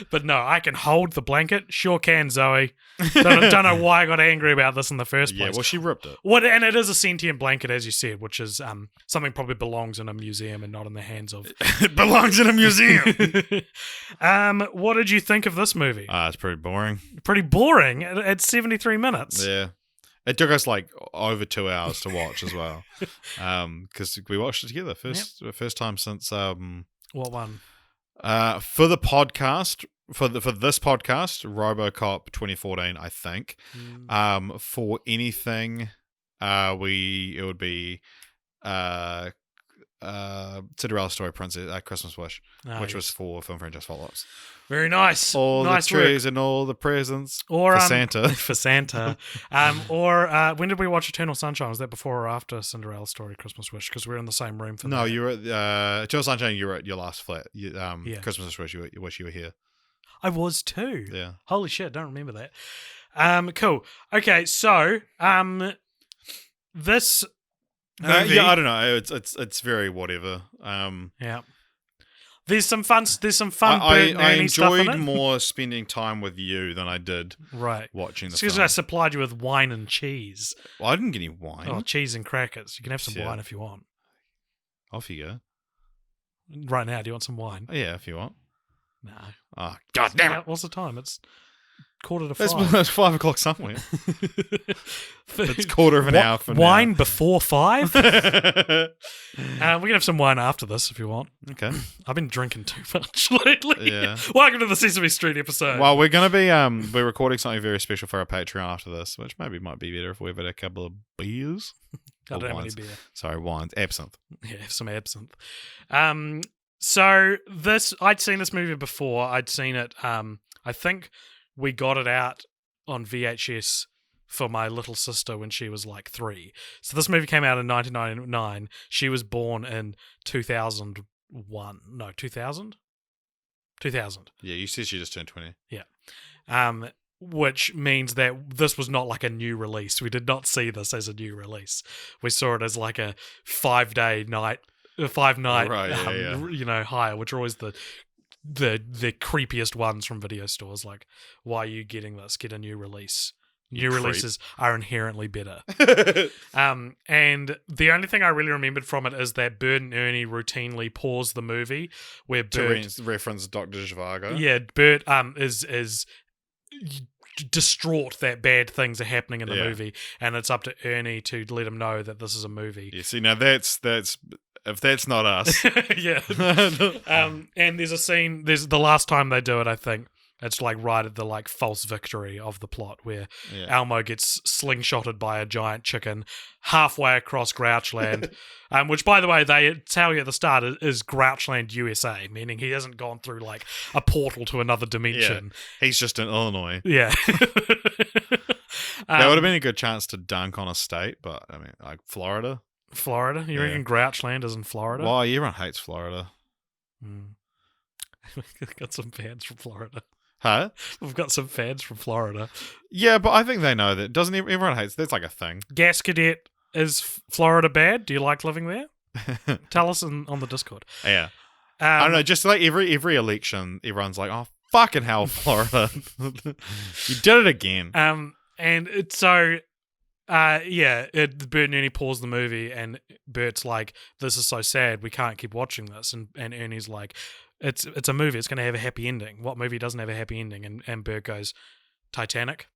But no, I can hold the blanket. Sure can, Zoe. Don't know why I got angry about this in the first place. Yeah, well, she ripped it. And it is a sentient blanket, as you said, which is something probably belongs in a museum and not in the hands of... It belongs in a museum! What did you think of this movie? It's pretty boring. Pretty boring? It's 73 minutes. Yeah. It took us like over 2 hours to watch as well, because we watched it together first time since what one? For the podcast for this podcast, RoboCop 2014, I think. For anything, it would be Cinderella Story Princess, Christmas Wish, which was for Film Franchise Follow-Ups. Very nice. All nice the trees and all the presents for Santa. For Santa. Or when did we watch Eternal Sunshine? Was that before or after Cinderella Story Christmas Wish? Because we were in the same room for that. No, you were at Eternal Sunshine. You were at your last flat. Christmas Wish. You wish you were here. I was too. Yeah. Holy shit! Don't remember that. Cool. Okay, so this. Movie, I don't know. It's very whatever. Yeah. There's some fun. I enjoyed more spending time with you than I did watching the film. Because I supplied you with wine and cheese. Well, I didn't get any wine. Oh, cheese and crackers. You can have some wine if you want. Off you go. Right now, do you want some wine? Yeah, if you want. No. Oh, God damn it. What's the time? It's 4:45. It's 5 o'clock somewhere. It's quarter of an hour from now. Wine before 5? We can have some wine after this if you want. Okay. I've been drinking too much lately. Yeah. Welcome to the Sesame Street episode. Well, we're going to be we're recording something very special for our Patreon after this, which maybe might be better if we've had a couple of beers. I don't have any beer. Sorry, wines. Absinthe. Yeah, some absinthe. So I'd seen this movie before. I'd seen it, I think we got it out on VHS for my little sister when she was like 3. So this movie came out in 1999. She was born in 2001. No, 2000? 2000. Yeah, you said she just turned 20. Yeah. Which means that this was not like a new release. We did not see this as a new release. We saw it as like a 5-night hire, which are always the creepiest ones from video stores. Like, why are you getting this? Get a new release. New releases are inherently better. And the only thing I really remembered from it is that Bert and Ernie routinely pause the movie where Bert... To reference Dr. Zhivago. Yeah, Bert is distraught that bad things are happening in the movie, and it's up to Ernie to let him know that this is a movie. Yeah, see, now that's if that's not us. Yeah. And there's a scene, the last time they do it, I think, it's like right at the like false victory of the plot where Elmo gets slingshotted by a giant chicken halfway across Grouchland, which, by the way, they tell you at the start is Grouchland, USA, meaning he hasn't gone through like a portal to another dimension. Yeah. He's just in Illinois. Yeah. That would have been a good chance to dunk on a state, but I mean, like Florida. Florida? You reckon Grouchland is in Florida? Well, everyone hates Florida. We've got some fans from Florida. Huh? We've got some fans from Florida. Yeah, but I think they know that. Doesn't everyone hates? That's like a thing. Gas Cadet, is Florida bad? Do you like living there? Tell us on the Discord. Yeah. I don't know. Just like every election, everyone's like, "Oh, fucking hell, Florida! You did it again." And it's so. Bert and Ernie pause the movie, and Bert's like, "This is so sad. We can't keep watching this." And Ernie's like, "It's a movie. It's going to have a happy ending. What movie doesn't have a happy ending?" And Bert goes, "Titanic.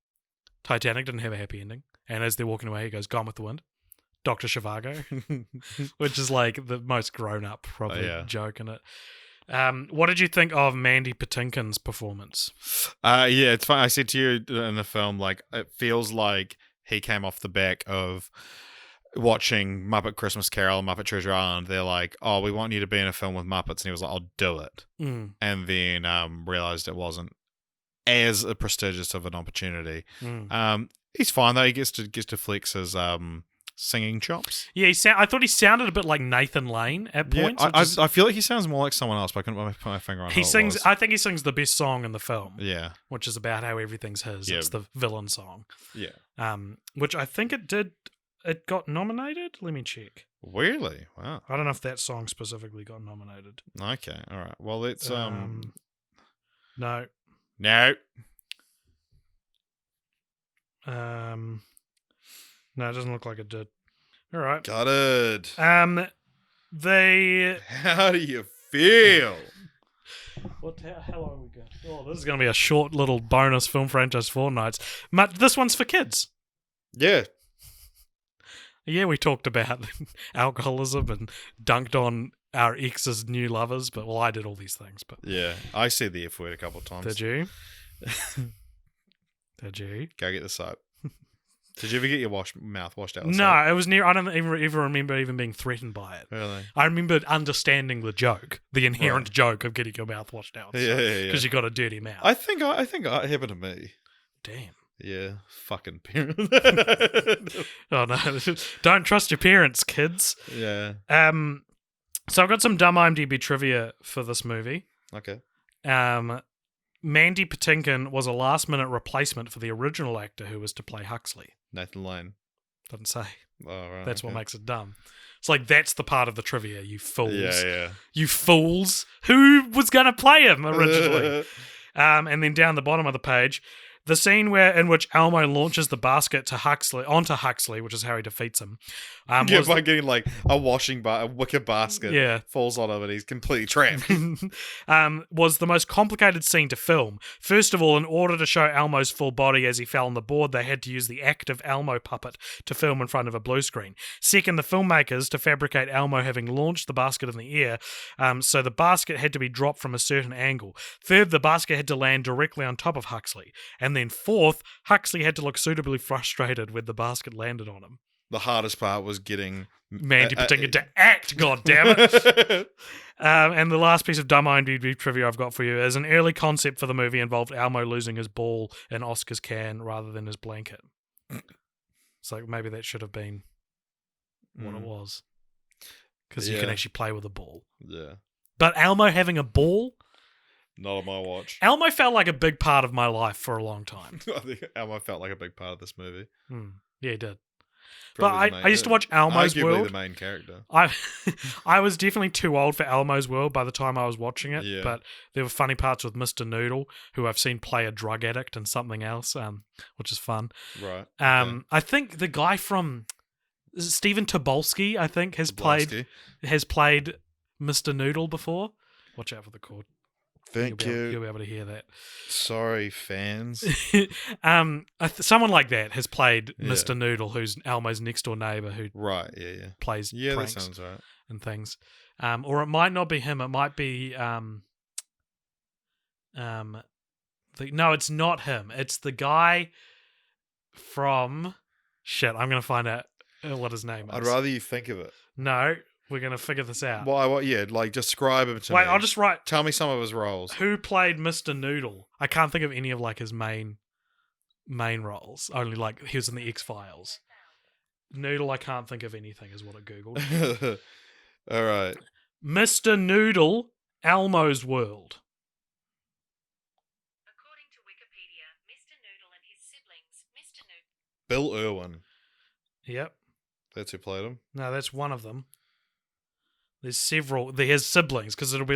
Titanic didn't have a happy ending." And as they're walking away, he goes, "Gone with the Wind. Dr. Zhivago," which is like the most grown up joke in it. What did you think of Mandy Patinkin's performance? Yeah, it's fine. I said to you in the film, like, it feels like he came off the back of watching Muppet Christmas Carol and Muppet Treasure Island. They're like, oh, we want you to be in a film with Muppets. And he was like, I'll do it. And then realized it wasn't as prestigious of an opportunity. He's fine, though. He gets to flex his singing chops. Yeah, I thought he sounded a bit like Nathan Lane at points. I feel like he sounds more like someone else, but I couldn't put my finger on he sings. I think he sings the best song in the film. Yeah. Which is about how everything's his. Yeah. It's the villain song. Yeah. Which I think it did. It got nominated? Let me check. Really? Wow. I don't know if that song specifically got nominated. Okay. All right. Well, let's No. No. No, it doesn't look like it did. All right. Got it. How do you feel? How long we got? Oh, this is going to be a short little bonus film franchise Fortnights. This one's for kids. Yeah. Yeah, we talked about alcoholism and dunked on our ex's new lovers, but I did all these things. But yeah, I said the F word a couple of times. Did you? Did you? Go get the soap. Did you ever get your mouth washed out with No, soap? it was near. I don't ever remember even being threatened by it. Really? I remember understanding the joke, the inherent joke of getting your mouth washed out. Yeah. Because you got a dirty mouth. I think it happened to me. Damn. Yeah, fucking parents. Oh no! Don't trust your parents, kids. Yeah. So I've got some dumb IMDb trivia for this movie. Okay. Mandy Patinkin was a last-minute replacement for the original actor who was to play Huxley. Nathan Lane. Doesn't say. Oh, right. That's what makes it dumb. It's like, that's the part of the trivia, you fools. Yeah. You fools. Who was going to play him originally? And then down the bottom of the page, the scene in which Elmo launches the basket onto Huxley, which is how he defeats him. By getting like a wicker basket falls on him and he's completely trapped. Was the most complicated scene to film. First of all, in order to show Elmo's full body as he fell on the board, they had to use the active Elmo puppet to film in front of a blue screen. Second, the filmmakers, to fabricate Elmo having launched the basket in the air, so the basket had to be dropped from a certain angle. Third, the basket had to land directly on top of Huxley. And then fourth, Huxley had to look suitably frustrated when the basket landed on him. The hardest part was getting Mandy Patinkin to act, goddammit. And the last piece of dumb IMDb trivia I've got for you is an early concept for the movie involved Elmo losing his ball in Oscar's can rather than his blanket. So maybe that should have been what it was. Because you can actually play with a ball. Yeah. But Elmo having a ball? Not on my watch. Elmo felt like a big part of my life for a long time. I think Elmo felt like a big part of this movie. Yeah, he did. Probably but I used to watch Elmo's arguably World. The main character. I was definitely too old for Elmo's World by the time I was watching it. Yeah. But there were funny parts with Mr. Noodle, who I've seen play a drug addict and something else, which is fun. Right. I think the guy from Stephen Tobolsky, I think, has played Mr. Noodle before. Watch out for the cord. Thank you. You'll be able to hear that. Sorry, fans. Someone like that has played Mr. Noodle, who's Elmo's next door neighbor, who plays pranks that sounds right. and things. Or it might not be him. It might be no, it's not him. It's the guy from shit. I'm gonna find out what his name is. I'd rather you think of it. No. We're going to figure this out. Well, describe him to me. Wait, I'll just write... Tell me some of his roles. Who played Mr. Noodle? I can't think of any of, his main roles. Only, he was in the X-Files. Noodle, I can't think of anything, is what I Googled. All right. Mr. Noodle, Elmo's World. According to Wikipedia, Mr. Noodle and his siblings, Mr. Noodle... Bill Irwin. Yep. That's who played him? No, that's one of them. There's several. There's siblings, because it'll be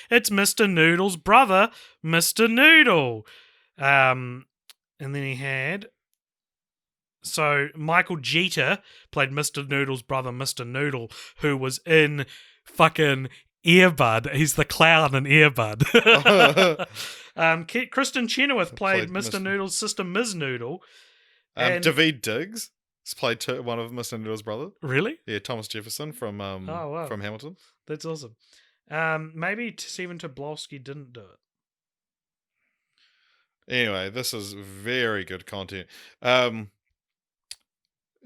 it's Mr. Noodle's brother, Mr. Noodle. And then he had... So, Michael Jeter played Mr. Noodle's brother, Mr. Noodle, who was in fucking Earbud. He's the clown in Earbud. Kristen Chenoweth played Mr. Noodle's sister, Ms. Noodle. Daveed Diggs played one of Mr. Noodle's brother. Really? Yeah, Thomas Jefferson from from Hamilton. That's awesome. Maybe Stephen Tobolsky didn't do it. Anyway, this is very good content.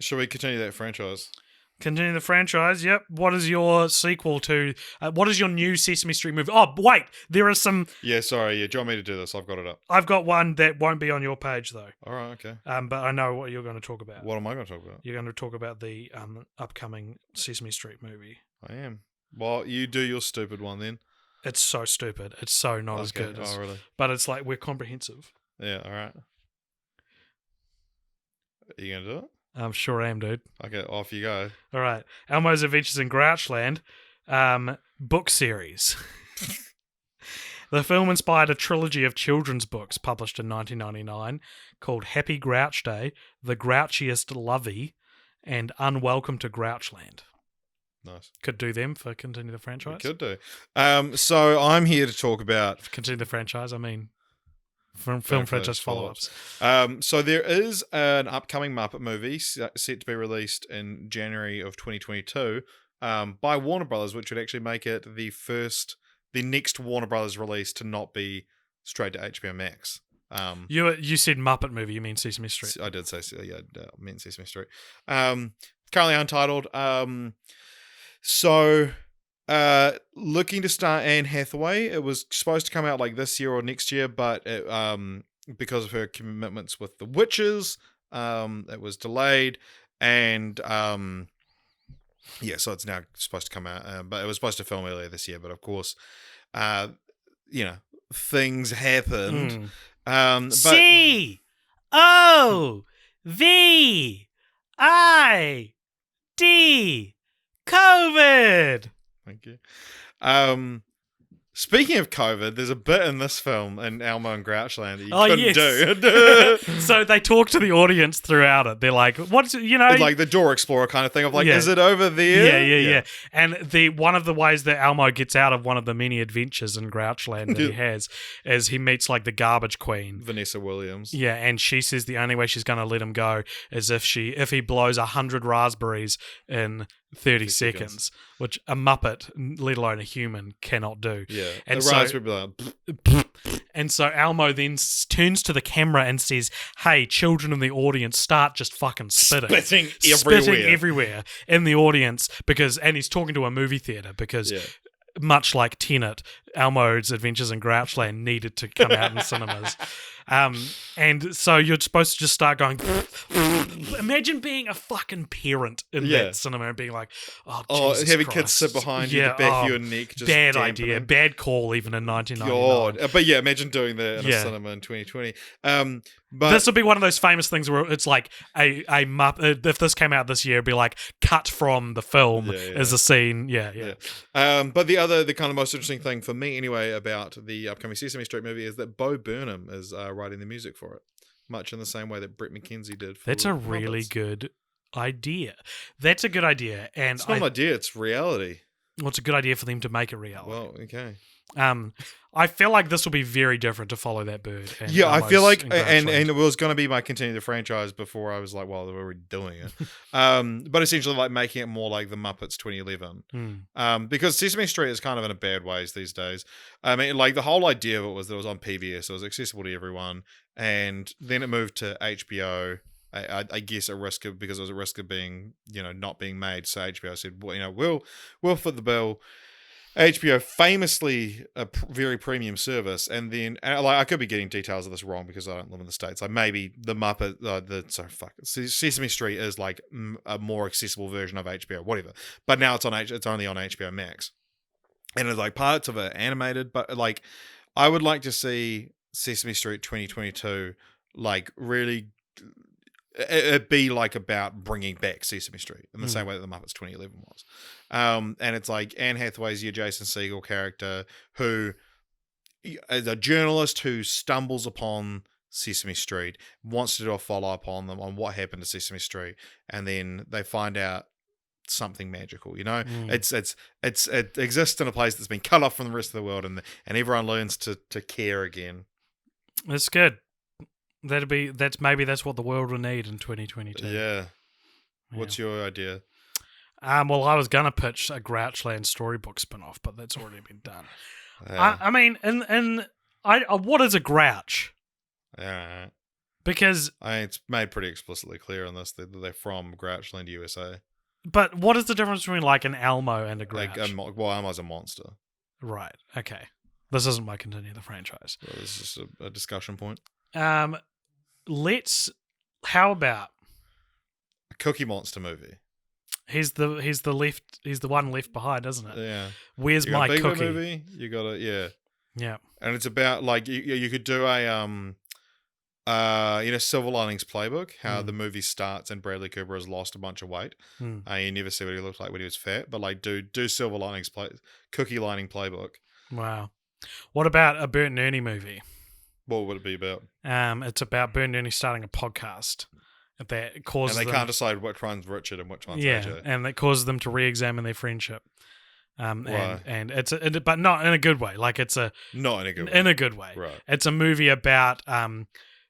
Shall we continue that franchise? Continue the franchise, yep. What is your sequel to... what is your new Sesame Street movie? Oh, wait, there are some... Yeah, sorry. Yeah, do you want me to do this? I've got it up. I've got one that won't be on your page, though. All right, okay. But I know what you're going to talk about. What am I going to talk about? You're going to talk about the upcoming Sesame Street movie. I am. Well, you do your stupid one then. It's so stupid. It's so not as good. Oh, really? But it's like, we're comprehensive. Yeah, all right. Are you going to do it? I'm sure I am, dude. Okay, off you go. All right. Elmo's Adventures in Grouchland book series. The film inspired a trilogy of children's books published in 1999 called Happy Grouch Day, The Grouchiest Lovey, and Unwelcome to Grouchland. Nice. Could do them for Continue the Franchise. We could do. So I'm here to talk about... Continue the Franchise, I mean... Film franchise follow-ups. So there is an upcoming Muppet movie set to be released in January of 2022 by Warner Brothers, which would actually make it the next Warner Brothers release to not be straight to HBO Max. You said Muppet movie, you mean Sesame Street? I did say, yeah, I meant Sesame Street. Currently untitled. Looking to star Anne Hathaway. It was supposed to come out like this year or next year, but it, because of her commitments with the Witches, it was delayed, and so it's now supposed to come out. But it was supposed to film earlier this year, but of course, things happened. COVID. COVID. Thank you. Speaking of COVID, there's a bit in this film in Elmo and Grouchland that you couldn't do. So they talk to the audience throughout it. They're like, "What's like the Door Explorer kind of thing of like, is it over there?" Yeah. And one of the ways that Elmo gets out of one of the many adventures in Grouchland that he has is he meets like the garbage queen, Vanessa Williams. Yeah, and she says the only way she's going to let him go is if he blows 100 raspberries in 30 seconds, which a Muppet, let alone a human, cannot do. Yeah, and the raspberry be like... And so Elmo then turns to the camera and says, "Hey, children in the audience, start just fucking spitting everywhere in the audience," and he's talking to a movie theater because... Yeah. Much like Tenet, Elmo's Adventures in Grouchland needed to come out in cinemas. And so you're supposed to just start going... Imagine being a fucking parent in that cinema and being like, Jesus having Christ. kids sit behind you, the back of your neck. Just bad idea. Bad call even in 1999. God. But yeah, imagine doing that in a cinema in 2020. But this would be one of those famous things where it's like a Muppet. If this came out this year, it'd be like cut from the film as a scene. Yeah. But the kind of most interesting thing for me anyway about the upcoming Sesame Street movie is that Bo Burnham is writing the music for it, much in the same way that Brett McKenzie did for That's a really good idea. That's a good idea. And it's not an idea, it's reality. Well, it's a good idea for them to make it reality. Well, okay. I feel like this will be very different to Follow That Bird. I feel like, and it was going to be my continue the franchise before I was like, well, they're already doing it. But essentially like making it more like the Muppets 2011. Because Sesame Street is kind of in a bad ways these days. I mean, like the whole idea of it was that it was on PBS, so it was accessible to everyone. And then it moved to HBO. I guess because it was a risk of being, not being made. So HBO said, well, we'll foot the bill. HBO, famously a very premium service, and then I could be getting details of this wrong because I don't live in the States. Like maybe the Muppet, Sesame Street is like a more accessible version of HBO, whatever. But now it's only on HBO Max, and it's like parts of it animated. But like, I would like to see Sesame Street 2022 like really. It'd be like about bringing back Sesame Street in the same way that the Muppets 2011 was. And it's like Anne Hathaway's your Jason Segel character who is a journalist who stumbles upon Sesame Street, wants to do a follow-up on them on what happened to Sesame Street, and then they find out something magical, It exists in a place that's been cut off from the rest of the world, and everyone learns to care again. It's good. That's what the world will need in 2022. Yeah. What's your idea? Well, I was gonna pitch a Grouchland storybook spin-off, but that's already been done. Yeah. I mean, what is a grouch? Yeah. Because It's made pretty explicitly clear on this that they're from Grouchland, USA. But what is the difference between like an Elmo and a Grouch? Elmo's a monster. Right. Okay. This isn't my continue the franchise. Well, this is just a discussion point. How about A Cookie Monster movie. he's the one left behind, isn't it? Yeah. Where's You got my a Big Bird cookie? movie. You got Yeah. and it's about like you could do a Silver Linings Playbook, how the movie starts and Bradley Cooper has lost a bunch of weight. You never see what he looked like when he was fat, but like do Silver Linings Cookie Lining Playbook. Wow. What about a Bert and Ernie movie? What would it be about? It's about Bert and Ernie starting a podcast that causes and they them, can't decide which one's Richard and which one's yeah, AJ. and that causes them to re-examine their friendship. Right. And it's but not in a good way. Like it's not in a good way. In a good way. Right. It's a movie about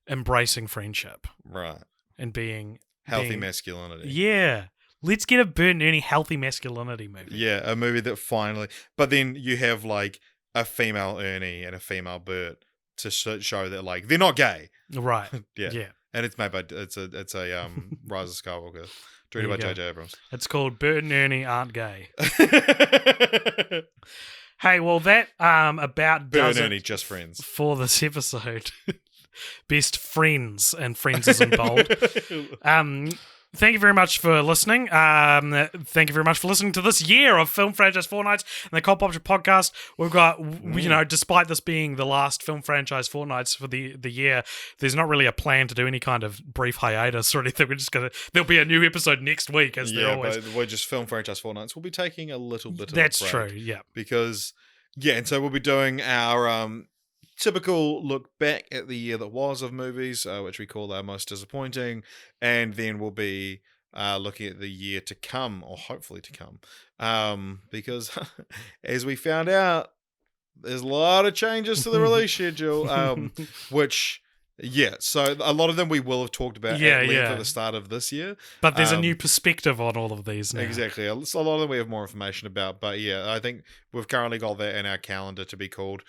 embracing friendship. Right. And being healthy masculinity. Yeah. Let's get a Bert and Ernie healthy masculinity movie. Yeah, a movie that finally. But then you have like a female Ernie and a female Bert to show that like they're not gay. Right. Yeah. Yeah. And it's made by it's a Rise of Skywalker, directed by J.J. Abrams. It's called Bert and Ernie Aren't Gay. Hey, well that about Bert does and Ernie it just friends for this episode. Best friends, and friends is in bold. Thank you very much for listening. Thank you very much for listening to this year of Film Franchise Fortnights and the Cult Popture podcast. We've got, despite this being the last Film Franchise Fortnights for the year, there's not really a plan to do any kind of brief hiatus or anything. We're just there'll be a new episode next week, as there always. But we're just Film Franchise Fortnights. We'll be taking a little bit of That's a break. true, yeah. Because, and so we'll be doing our typical look back at the year that was of movies, which we call our most disappointing, and then we'll be looking at the year to come, or hopefully to come, because as we found out, there's a lot of changes to the release schedule, which, so a lot of them we will have talked about at length at the start of this year. But there's a new perspective on all of these now. Exactly. A lot of them we have more information about, but I think we've currently got that in our calendar to be called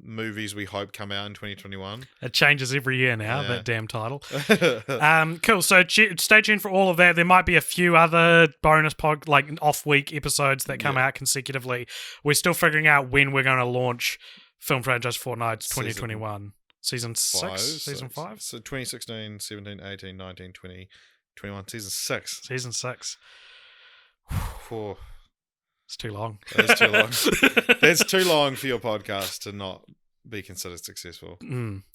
movies we hope come out in 2021. It changes every year now, that damn title. Cool. So stay tuned for all of that. There might be a few other bonus off-week episodes that come out consecutively. We're still figuring out when we're going to launch Film Franchise Fortnights 2021. Season 6? Season 5? So 2016, 17, 18, 19, 20, 21. Season 6. Season 6. It's too long. That is too long. That's too long for your podcast to not be considered successful.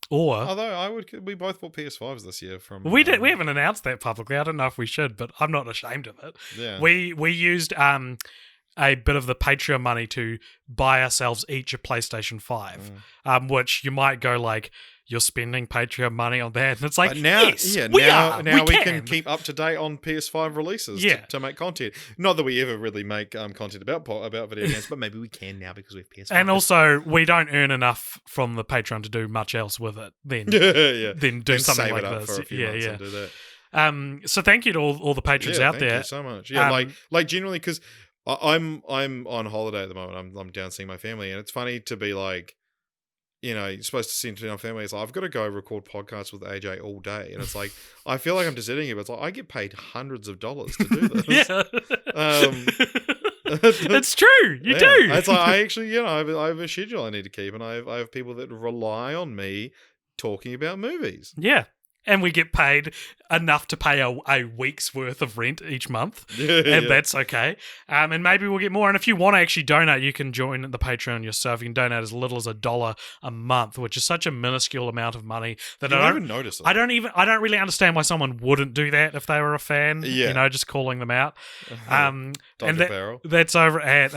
Although we both bought PS5s this year from. We haven't announced that publicly. I don't know if we should, but I'm not ashamed of it. Yeah. We used a bit of the Patreon money to buy ourselves each a PlayStation 5, which you might go like, you're spending Patreon money on that. And it's like, now we can keep up to date on PS5 releases to make content. Not that we ever really make content about video games, but maybe we can now because we have PS5. And also, we don't earn enough from the Patreon to do much else with it. Then do something save like it up this. For a few months and do that. So thank you to all the patrons out there. Thank you so much. Yeah, like generally, because I'm on holiday at the moment. I'm down seeing my family, and it's funny to be like, you're supposed to send to our family. It's like, I've got to go record podcasts with AJ all day. And it's like, I feel like I'm just sitting here, but it's like, I get paid hundreds of dollars to do this. It's true. You do. It's like, I actually, I have a schedule I need to keep. And I have people that rely on me talking about movies. Yeah. And we get paid enough to pay a week's worth of rent each month. And that's okay. And maybe we'll get more. And if you want to actually donate, you can join the Patreon yourself. You can donate as little as $1 a month, which is such a minuscule amount of money that I don't even notice it. I don't really understand why someone wouldn't do that if they were a fan. Yeah. Just calling them out. Barrel. That's over at...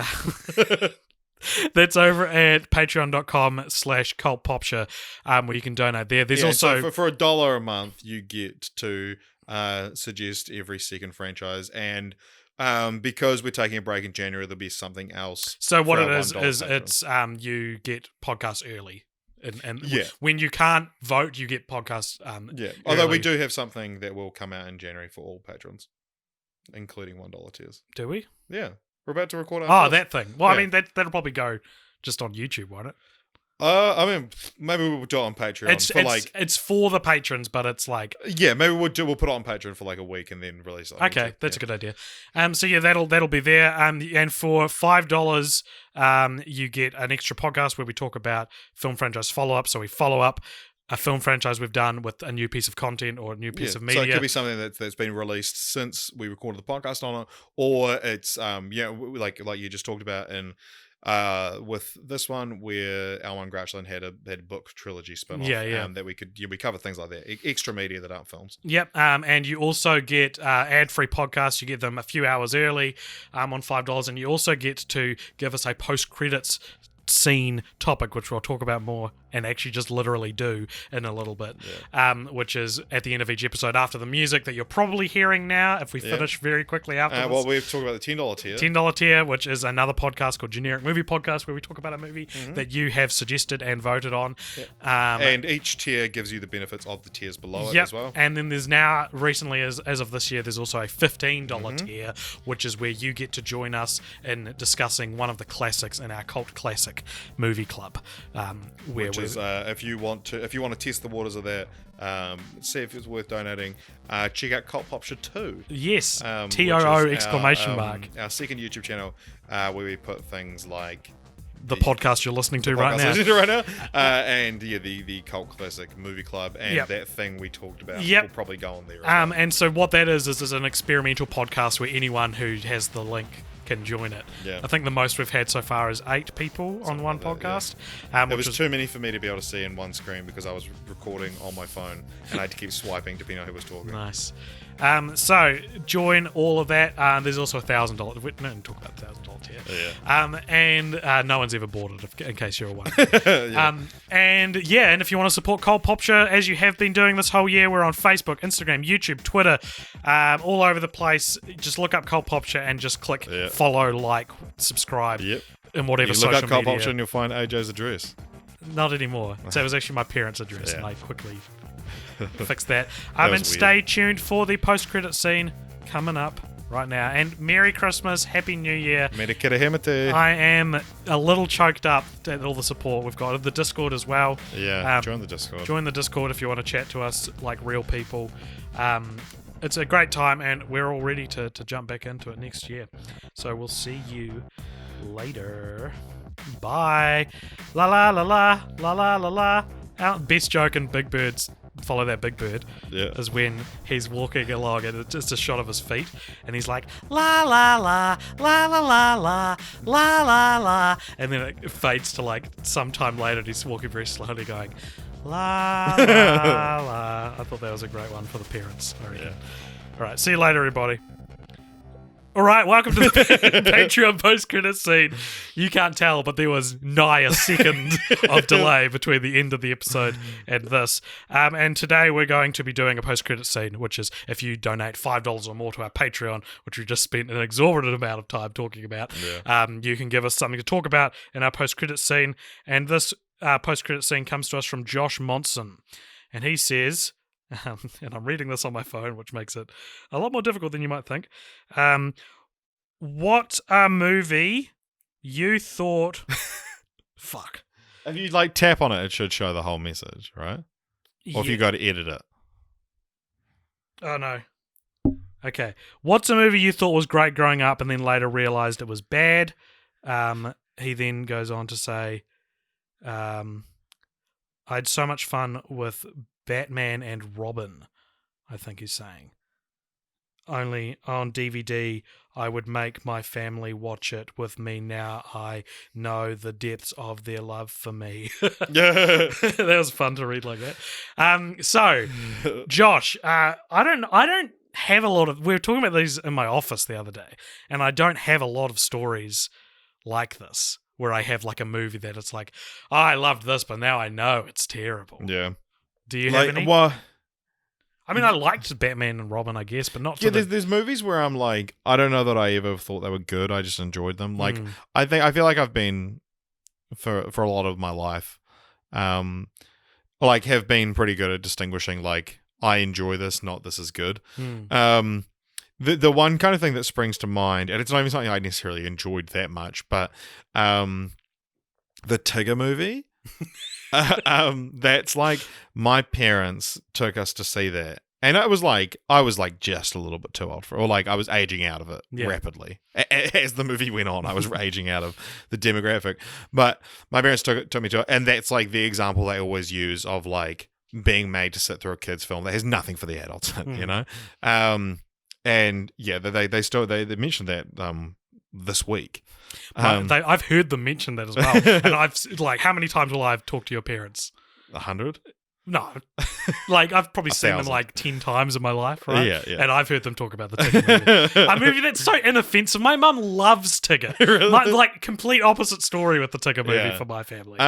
That's over at patreon.com/cultpopture, where you can donate there. There's also... So for $1 a month, you get to suggest every second franchise. And because we're taking a break in January, there'll be something else. So what it is it's you get podcasts early. And when you can't vote, you get podcasts Although early. we do have something that will come out in January for all patrons, including $1 tiers. Do we? Yeah. We're about to record that thing. Well, I mean, that'll probably go just on YouTube, won't it? I mean, maybe we'll do it on Patreon It's for the patrons, but it's like maybe we'll put it on Patreon for like a week and then release it. Okay, that's a good idea. So yeah, that'll be there. And for $5, you get an extra podcast where we talk about film franchise follow up. So we follow up a film franchise we've done with a new piece of content or a new piece of media. So it could be something that's been released since we recorded the podcast on it, or it's like you just talked about in with this one where Elmo and Grouchland had a book trilogy spin-off. That we cover things like that, extra media that aren't films. Yep. And you also get ad-free podcasts. You get them a few hours early on $5, and you also get to give us a post-credits scene topic, which we'll talk about more and actually just literally do in a little bit, which is at the end of each episode after the music that you're probably hearing now if we finish very quickly after this. Well, we've talked about the $10 tier. $10 tier, which is another podcast called Generic Movie Podcast where we talk about a movie that you have suggested and voted on. And each tier gives you the benefits of the tiers below it as well. And then there's now, recently as of this year, there's also a $15 tier, which is where you get to join us in discussing one of the classics in our cult classic movie club, if you want to test the waters of that, see if it's worth donating, check out Cult Popture 2. Yes, TOO exclamation mark. Our second YouTube channel, where we put things like the podcast you're listening to right now, and the cult classic movie club, and that thing we talked about will probably go on there. And so what that is an experimental podcast where anyone who has the link can join it. I think the most we've had so far is 8 people on one podcast. It was too many for me to be able to see in one screen because I was recording on my phone and I had to keep swiping depending on who was talking. Nice. So join all of that. There's also $1,000. We didn't talk about $1,000 here. And no one's ever bought it, in case you're wondering. And if you want to support Cult Popture as you have been doing this whole year, we're on Facebook, Instagram, YouTube, Twitter, all over the place. Just look up Cult Popture and just click follow, like, subscribe, in whatever social media. Look up Cult Popture and you'll find AJ's address. Not anymore. So it was actually my parents' address, and I quickly fixed that. And stay tuned for the post-credit scene coming up right now. And Merry Christmas, Happy New Year. I am a little choked up at all the support we've got. The Discord as well. Join the Discord. Join the Discord if you want to chat to us like real people. It's a great time, and we're all ready to jump back into it next year. So we'll see you later. Bye. La la la la la la la la. Best joke in Big Bird's Follow That Big Bird is when he's walking along and it's just a shot of his feet and he's like la la la la la la la la la la, and then it fades to like sometime later and he's walking very slowly going la la la. I thought that was a great one for the parents. Alright, see you later everybody. Alright, welcome to the Patreon post-credit scene. You can't tell, but there was nigh a second of delay between the end of the episode and this. And today we're going to be doing a post-credit scene, which is if you donate $5 or more to our Patreon, which we just spent an exorbitant amount of time talking about, you can give us something to talk about in our post-credit scene. And this post-credit scene comes to us from Josh Monson. And he says... and I'm reading this on my phone, which makes it a lot more difficult than you might think. What a movie you thought... Fuck. If you tap on it, it should show the whole message, right? Or if you go to edit it. Oh, no. Okay. What's a movie you thought was great growing up and then later realised it was bad? He then goes on to say, I had so much fun with Batman and Robin, I think he's saying. Only on DVD, I would make my family watch it with me. Now I know the depths of their love for me. That was fun to read like that. So, Josh, I don't have a lot of... We were talking about these in my office the other day, and I don't have a lot of stories like this, where I have like a movie that it's like, oh, I loved this, but now I know it's terrible. Yeah. Do you have any? Well, I mean, I liked Batman and Robin, I guess, but not. There's movies where I'm like, I don't know that I ever thought they were good. I just enjoyed them. Like, I feel like I've been for a lot of my life, have been pretty good at distinguishing. Like, I enjoy this, not this is good. The one kind of thing that springs to mind, and it's not even something I necessarily enjoyed that much, but the Tigger Movie. That's like my parents took us to see that. And I was like just a little bit too old for it, or like I was aging out of it rapidly. As the movie went on, I was aging out of the demographic. But my parents took me to it, and that's like the example they always use of like being made to sit through a kid's film that has nothing for the adults in, you know? And yeah, they mentioned that this week. I've heard them mention that as well. And I've like, how many times will I have talked to your parents? 100? No, like I've probably seen them like 10 times in my life, right? Yeah. And I've heard them talk about the Tigger movie. A movie that's so inoffensive. My mum loves Tigger. Really? Like complete opposite story with the Tigger movie for my family.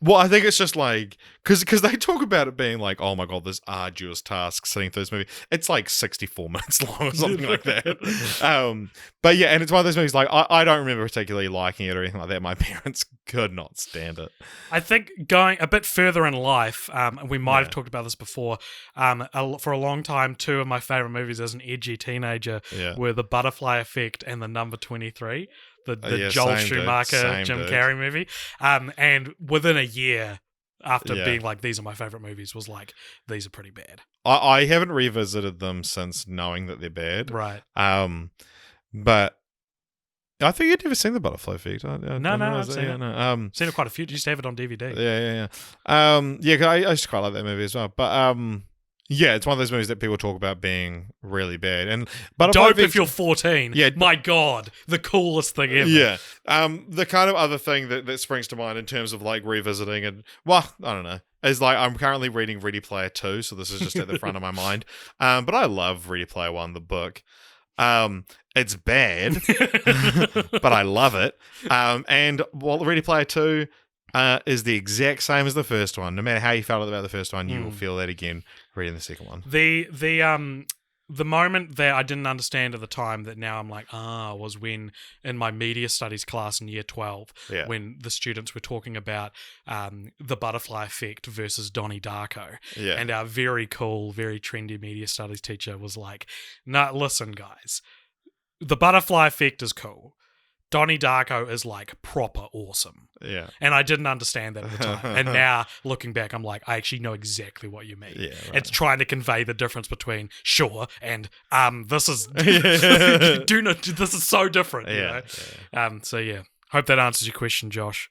Well, I think it's just like because they talk about it being like, oh my god, this arduous task sitting through this movie. It's like 64 minutes long or something like that. But yeah, and it's one of those movies like I don't remember particularly liking it or anything like that. My parents could not stand it. I think going a bit further in life, we might have talked about this before. For a long time, two of my favorite movies as an edgy teenager were The Butterfly Effect and The Number 23. The Joel Schumacher, Jim Carrey movie. And within a year after being like, these are my favorite movies, was like, these are pretty bad. I haven't revisited them since knowing that they're bad. Right. But I think you'd never seen The Butterfly Effect. No, I've seen it. Seen it quite a few. You used to have it on DVD. Yeah. I used to quite like that movie as well. But yeah, it's one of those movies that people talk about being really bad. And dope if you're 14. Yeah, my God, the coolest thing ever. Yeah. The kind of other thing that springs to mind in terms of like revisiting and I don't know, is like I'm currently reading Ready Player 2, so this is just at the front of my mind. But I love Ready Player 1, the book. It's bad, but I love it. And while Ready Player 2 is the exact same as the first one. No matter how you felt about the first one, you will feel that again reading the second one. The moment that I didn't understand at the time that now I'm like, was when in my media studies class in year 12, when the students were talking about the Butterfly Effect versus Donnie Darko. Yeah. And our very cool, very trendy media studies teacher was like, nah, listen, guys, the Butterfly Effect is cool. Donnie Darko is like proper awesome. Yeah. And I didn't understand that at the time. And now looking back, I'm like, I actually know exactly what you mean. Yeah, right. It's trying to convey the difference between sure and this is this is so different. You know? So yeah. Hope that answers your question, Josh.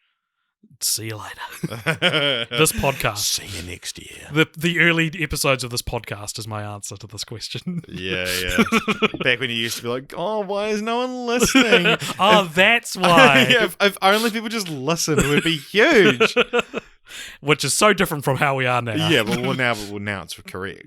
See you later. This podcast. See you next year. The early episodes of this podcast is my answer to this question. Yeah. Back when you used to be like, oh, why is no one listening? That's why. If only people just listened, it would be huge. Which is so different from how we are now. Yeah, well now it's correct.